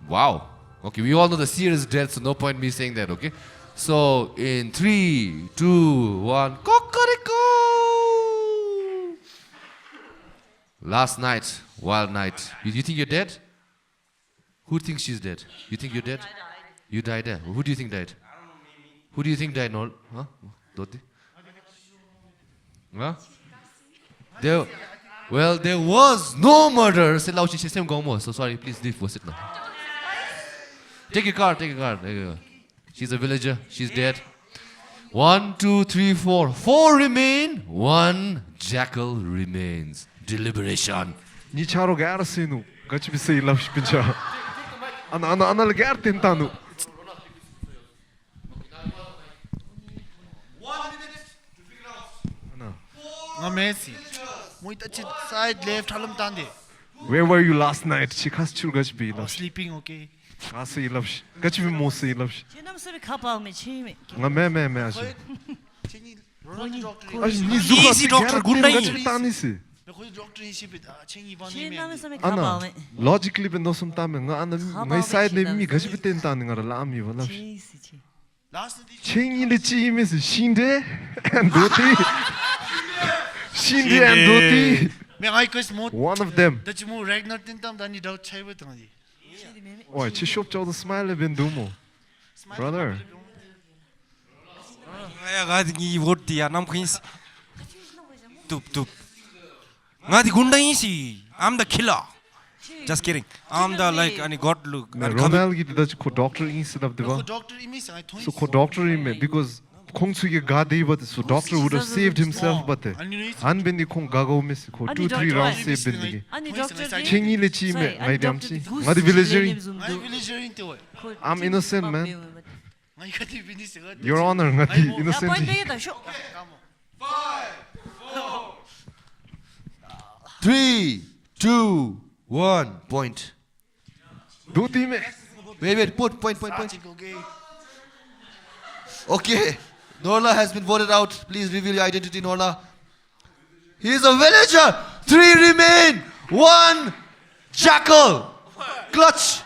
Wow. Okay, we all know the seer is dead, so no point me saying that, okay? So, in 3, 2, 1. Cocorico! Last night, wild night. You think you're dead? Who thinks she's dead? You think you're dead? You died there. Who do you think died? Who do you think died? No, huh? Doti? Huh? There, well, there was no murder. So sorry, please leave. What's it now? Take your card. Take your card. There you go. She's a villager. She's dead. 1, 2, 3, 4. 4 remain. 1 jackal remains. Deliberation. Ni charo gar sinu. Gachi bi sei love pincha. Ana gar tentanu. Nga Messi. Muita chit side left halam tande. Where were you last night? Chikas chur gachi bi love. Sleeping okay. Kasi love. Gachi bi mo sei love. 지남스럽게 가봐오면 치매. Nga me ashi. Chengi Ronaldo doctor. Ashi ni zuka Easy doctor gunda gachi hi. tani si. Me khoi doctor hi ship chengi bani me. 지남스럽게 Ana 가봐오면. logically ben nosum tame nga ana ngai side ne mi gachi bi tentani nga la ami wala. 지지. Last day Chengi le chi mis shinde and doti. Shinde and doti. me ngai quest mo. One of them. Dachi mo Ragnar tintam dani doubt chaiwe tangadi. Oi, chi shop chau the smile ben dumo. Brother. Ngaya gadi ngi vote diya nam khins. Tup. Ngadi gunda si. I'm the killer. Just kidding. I'm the like any god look. Ronald gi da ko doctor instead of Me the doctor imi sa thoi. so ko doctor ime because Kongsuge Gadi, but so doctor would have saved himself, but Anbendi Kong Gago miss, 2-3 rounds saved Bendi. 아니 doctor. Chengi lechi me, my damchi. Madi villager. I'm innocent, man. Ngai khati bini se ga. Your honor, ngati 야 innocent. 빨리 되겠다. 쇼. 3, 2, 1. Point. Do team. Wait. Point. Okay. Norla has been voted out. Please reveal your identity, Norla. He is a villager. 3 remain. 1 jackal. Clutch.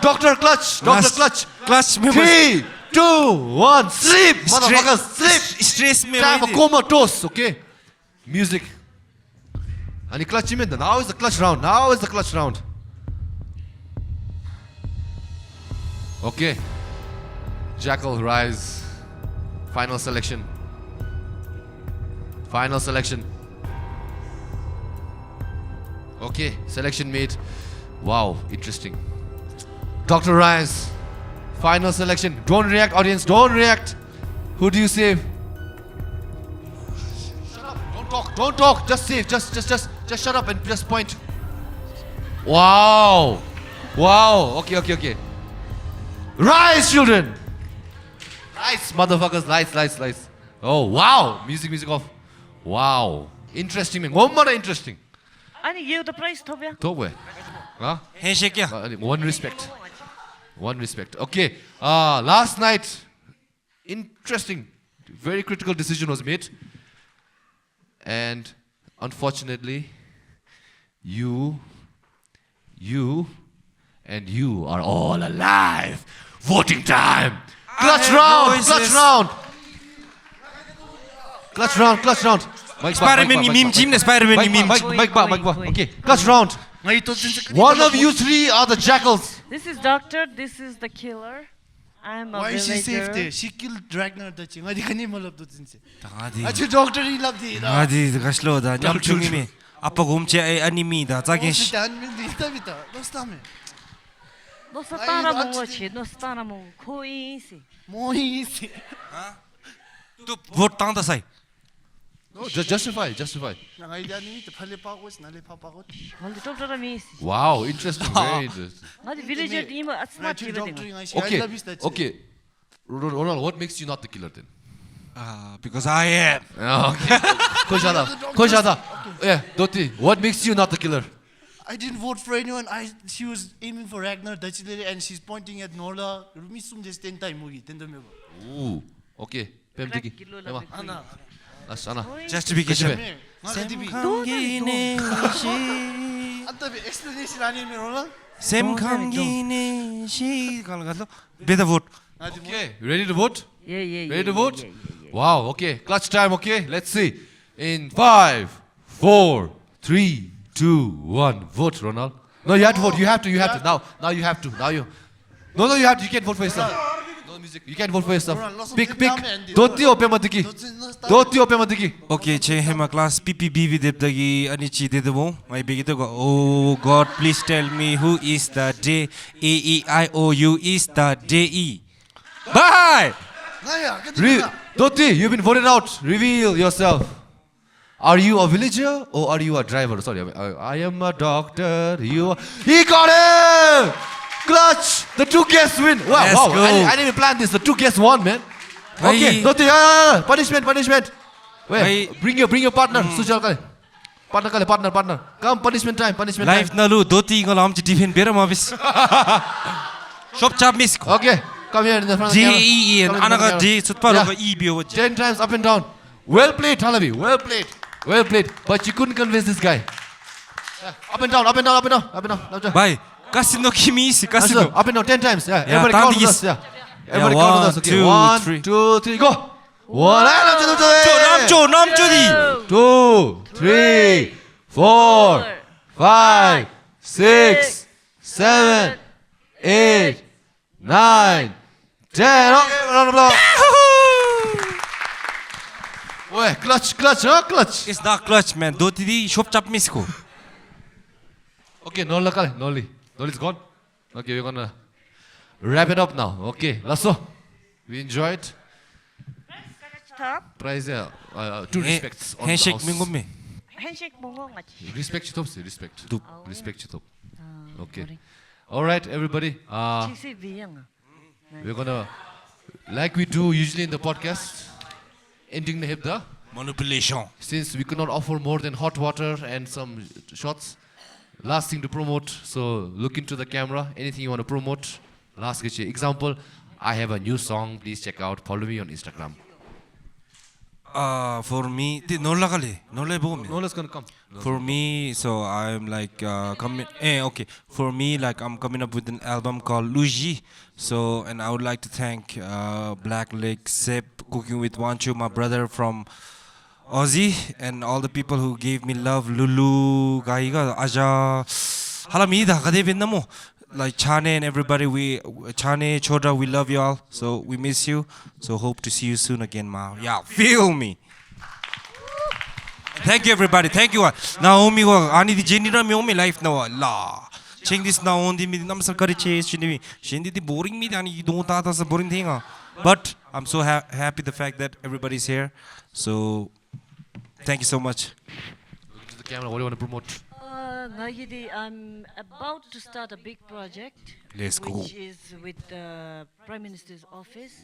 Doctor clutch. Clutch me. 3, 2, 1. Sleep, motherfuckers. Sleep. Stress me. Time for comatose. Okay. Music. And he clutch him in. Now is the clutch round. Okay. Jackal rise. Final selection. Okay, selection made. Wow, interesting. Dr. Rise. Final selection. Don't react, audience. Don't react. Who do you save? Shut up. Don't talk. Just save. Just shut up and just point. Wow. Okay. Rise, children. Lights, motherfuckers, lights. Oh, wow. Music off. Wow. Interesting, man. One more interesting. 아니 you the price 톱이야. Tobe. Huh? Handshake. One respect. Okay. Last night, interesting, very critical decision was made. And unfortunately, you are all alive. Voting time. Clutch round. Spider-Man meme. Mike ba. Okay, clutch round. Ngai to tin One of you 3 are the jackals. This is doctor. This is the killer. I'm a Why villager. she saved it? She killed Ragnar dachi. Ngai kani malap to tin se. Ngadi. Achi doctor hi lab di. gashlo da nyam chungi me. Apa gomche anime da zagin. Dan min di tabita. Dostame. 너 스타나 먹었지. 너 스타나 먹. 코이시. Moi se. Tu vote tanda sai. No, justify. Ngai dani te phale pa ko snale pa pa ko. 근데 doctor 미시. Wow, interesting, very interesting. 아니 villager 이모 아스마 Ngai 집에 doctor 된 거. ngai she I love is Okay. Ronald, what makes you not the killer then? Because I am. Okay. Koshada. Yeah, Doti, what makes you not the killer? I didn't vote for anyone. She was aiming for Ragnar dachi and she's pointing at Norla. Rumi sum just 10 time mugi. Tendame ba. Ooh. Okay. Pemtiki. Ana. Asana. Justification. Anta be explanation ani me Norla. Sem kangine shi kalgalo. Beda vote. Okay, ready to vote? Yeah. Ready to vote? Wow, okay. Clutch time, okay? Let's see. In 5, 4, 3, 2, 1. Vote, Ronald. No, you have to vote. You have to. Now you have to. No, you can't vote for yourself. No music. You can't vote for yourself. Orang Pick. langsung Doti o pematiki. Doti o pematiki. Okay, che hema class PPB debdagi ani chi dedebo. Mai begito go. Oh God, please tell me who is the D A E I O U is the D E. Bye. Doti, you've been voted out. Reveal yourself. Are you a villager or are you a driver? Sorry, I am a doctor. He got him! Clutch! The two guests win. Wow, Let's wow. go. I didn't even plan this. The two guests won, man. Okay, Bhai. Doti, punishment. Wait, Bhai. bring your partner. Sujal kale. Partner. Come, punishment time. Life nalu doti ngol amchi tiffin bera mabis. Shop chap miss. Okay, come here in the front of the D camera. E N Come in front of the anaga camera. D sutpa Yeah. roga E bio. 10 times up and down. Well played, Halabi. Well played. But you couldn't convince this guy. Yeah. Up and down. Bye. Casino kimi isi casino. Up and down 10 times. Yeah. Yeah, Everybody count with Tandis. us. Yeah. Everybody count with us. Okay. 1, 2, 1, 3. 2, 3, go. 1, 남조디. 2, 3, 4, 5, 6, 7, 8, 9, 10. Okay, round of applause. Wait, clutch. It's not clutch man. Doti di shop chap miss ko. Okay, Noli's gone. Okay, we're gonna wrap it up now. Okay, Lasso, we enjoyed. Prize, two respects. on the Handshake house. mingomme. 핸식 먹어 같이. Respect you top, respect. Respect you top. Okay. 머리. All right, everybody. 치시 비양. We're gonna, like we do usually in the podcast, ending the hibda. Manipulation. Since we could not offer more than hot water and some shots, last thing to promote. So look into the camera. Anything you want to promote? Last example. I have a new song. Please check out. Follow me on Instagram. For me, 놀래 보면. Nola's gonna come. For me, so I'm like coming. Okay. For me, like I'm coming up with an album called Luigi. So, and I would like to thank Black Lake, Sip, Cooking with Wanchu, my brother from Aussie, and all the people who gave me love. Lulu, Gaiga, Aja, Halamida, Kadebinamo. Like Chane and everybody, Chane, Chodra, we love you all. So we miss you. So hope to see you soon again, Ma. Yeah, feel me. Thank you, everybody. Thank you. Naomi, ani di Jenny na mi life na la. Ching this na on di mi namsal kari che shini. Shindi di boring mi ani don't tata sa boring thing. But I'm so happy the fact that everybody's here. So thank you so much. Look into the camera. What do you want to promote? I'm about to start a big project. Let's go. Which is with the Prime Minister's office.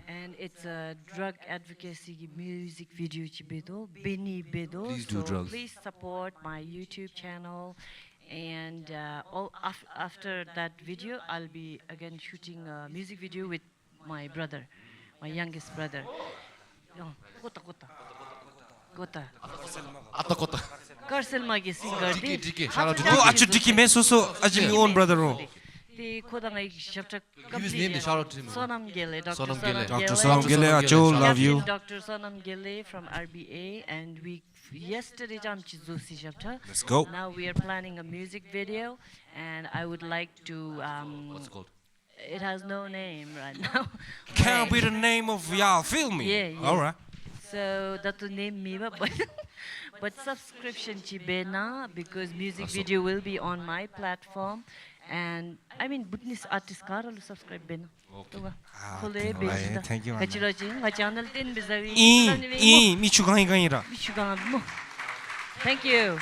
And it's a drug advocacy music video chibedo, Beni Bedo. Please do so drugs. please support my YouTube channel. And after that video, I'll be again shooting a music video with my brother, my youngest brother. Kota. Atakota. Karcel magi singer di. DK. Shout out to Oh, DK. achu diki me so aji mi own brother ro. The koda ngai chapter Give his name, shout out to him. Sonam Gele, Dr. Sonam Gele. Dr. Sonam Sonam Gele, Gele, achu shout out. love you. Dr. Sonam Gele from RBA, and we yesterday jam chizusi chapter. Let's go. Now we are planning a music video, and I would like to. What's it called? It has no name right now. Can't be But- the name of y'all. Feel me. Yeah. All right. So that to name me, but subscription chibena because music video will be on my platform, and I mean Bhutanese artist karalu subscribe bena. Thank you, Anna. Kachirojin, channel tin bizawi. Michu gaira. Thank you.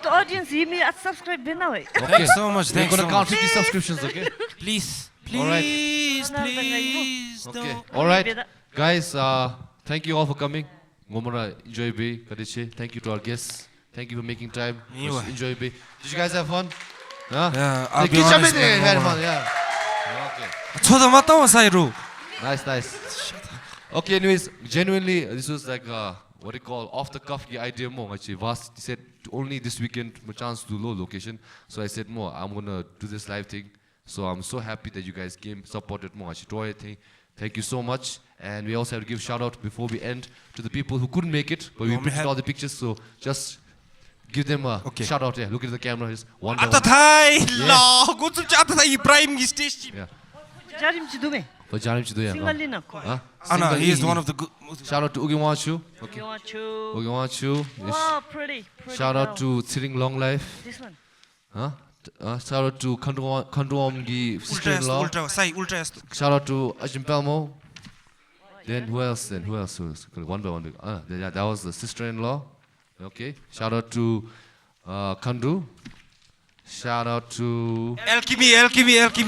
The audience, you me subscribe bena way. Thanks so much. We're Thanks gonna so count much. 50 subscriptions, okay? Please. All right. Please. Okay. Don't. All right, guys. Thank you all for coming. Ngomora enjoy be Kadiche. Thank you to our guests. Thank you for making time. You. Enjoy be. Did you guys have fun? Huh? Yeah, I'll be Kicha honest, me man, had Ngomora. fun. Yeah. Okay. 쳐다봤다 와 사이로. Nice. Okay, anyways, genuinely, this was like what do you call off the cuff idea more. Actually, Vas said only this weekend a chance to do low location. So I said more. I'm gonna do this live thing. So I'm so happy that you guys came, supported more. Actually, thank you so much. And we also have to give shout out before we end to the people who couldn't make it, but we printed all the pictures. So just Give them a Okay. shout out. Yeah, look at the camera. Just one by Ata one. thai lo go zum cha ata thai prime stage. Yeah. 자림치 두매. For Janim Chido, yeah. 싱갈리나 거. Huh? Anna, Single he is E. one of the good. Shout out to Ugi Wanchu. Okay. 영화추. Ugi Wanchu. Wow, pretty. Shout out to Sitting Long Life. This one. Huh? Shout out to Kanduomgi sister-in-law. Ultra sai ultra est. Shout out to Ajim Pelmo. Then who else? Who else? One by one. That was the sister-in-law. Okay. Shout out to Kandu. Shout out to Alchemy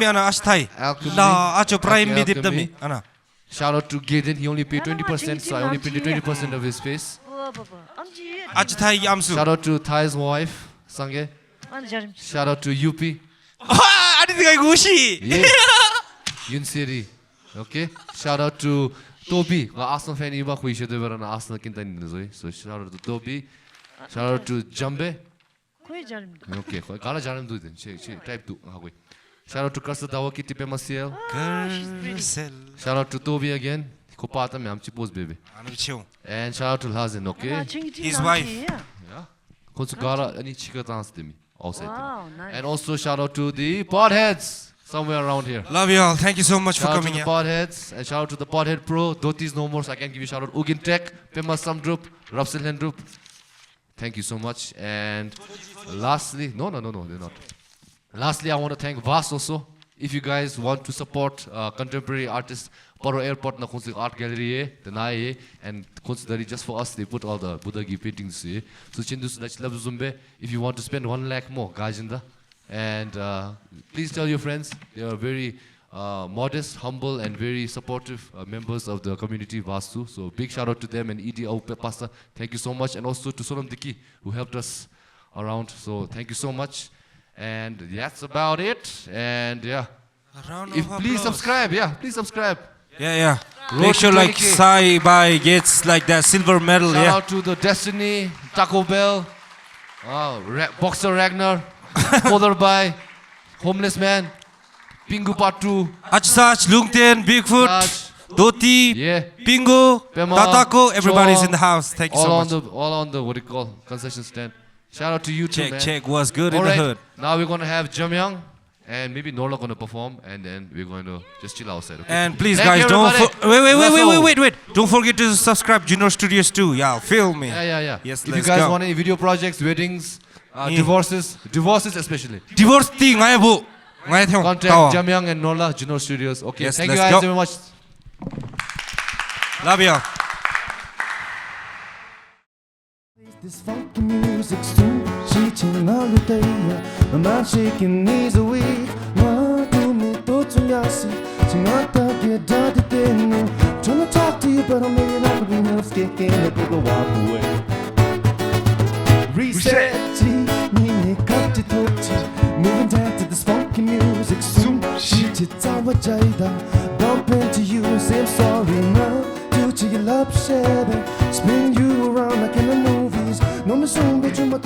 ana asthai. Alchemy. La acho prime Okay, bi dip Alchemy. dami ana. Shout out to Gaden. He only paid I don't know, 20%, so I only paid 20% of his face. 봐봐. 암지. Acho thai amsu. Shout out to Thai's wife, Sange. 아니 자림치. Shout out to UP. Ah, ani dikai gushi. Yeah. Yun City. Okay. Shout out to Toby. Arsenal fan iba khui shede bara na Arsenal kinta ni zoi. So shout out to Toby. Shout out to Jambe. 거의 자림치. Okay. Gala jaram du den. Che type du hagoi. Shout out to Karsa Dawaki Tipe Masiel. Shout out to Toby again. Kopata me amchi post baby. Anu cheu. And shout out to Hazen. Okay. His wife. Yeah. Konsu gara ani chika dance demi. Also. Wow, nice. And also shout out to the Podheads somewhere around here. Love you all. Thank you so much for Shout out to coming the here. Podheads and shout out to the Podhead Pro. Dhotis no more, so I can give you shout out. Ugin Tech, Pema Samdrup, Rapsil Hendrup. Thank you so much. And lastly, no, they're not. Lastly, I want to thank Vas also. If you guys want to support contemporary artists, Paro Airport na khunsi art gallery the nai and khunsi just for us they put all the Buddha gi paintings here. So Chindus love Zumbe. If you want to spend 1 lakh more, Gajinda. And please tell your friends. They are very modest, humble, and very supportive members of the community Vastu. So big shout out to them and Edi Aupe Pasta. Thank you so much. And also to Sonam Diki who helped us around. So thank you so much. And that's about it. And yeah. Please subscribe. Yeah, please subscribe. Yeah. Road Make to sure like 20K. Sai Bai gets like that silver medal. Shout Yeah. out to the Destiny, Taco Bell, Boxer Ragnar, followed by Homeless Man, Pingu Part 2, Achsach, Lungten, Bigfoot, Raj, Doti, yeah, Pingu, Pema, Tatako. Everybody's Chong, in the house. Thank you so much. all on the what do you call concession stand. Shout out to you too, man. Check what's good in the Alright, hood. now we're gonna have Jamyang and maybe Norla gonna perform, and then we're going to just chill outside. Okay? And please, Thank guys, you, don't everybody. wait. Don't forget to subscribe Junior Studios too. Yeah, feel me. Yeah. Yes, If you let's guys go. want any video projects, weddings, Yeah. divorces especially. Divorce thing, I have. Contact Jamyang and Nola, Juno Studios. Okay, Yes, thank you let's guys go. very much. Love you. This funky music's too cheating all the day. My mind shaking, knees are weak. What do me to yasi? Sing out the get dirty thing. Trying to talk to you, but I'm maybe not being else kicking it. Go walk away. Reset. Need cut to moving down to this funky music. Soon shit it's our jada. Bump into you, say I'm sorry now. Due to your love sharing, spin you around like in the movies. No me soon, but you must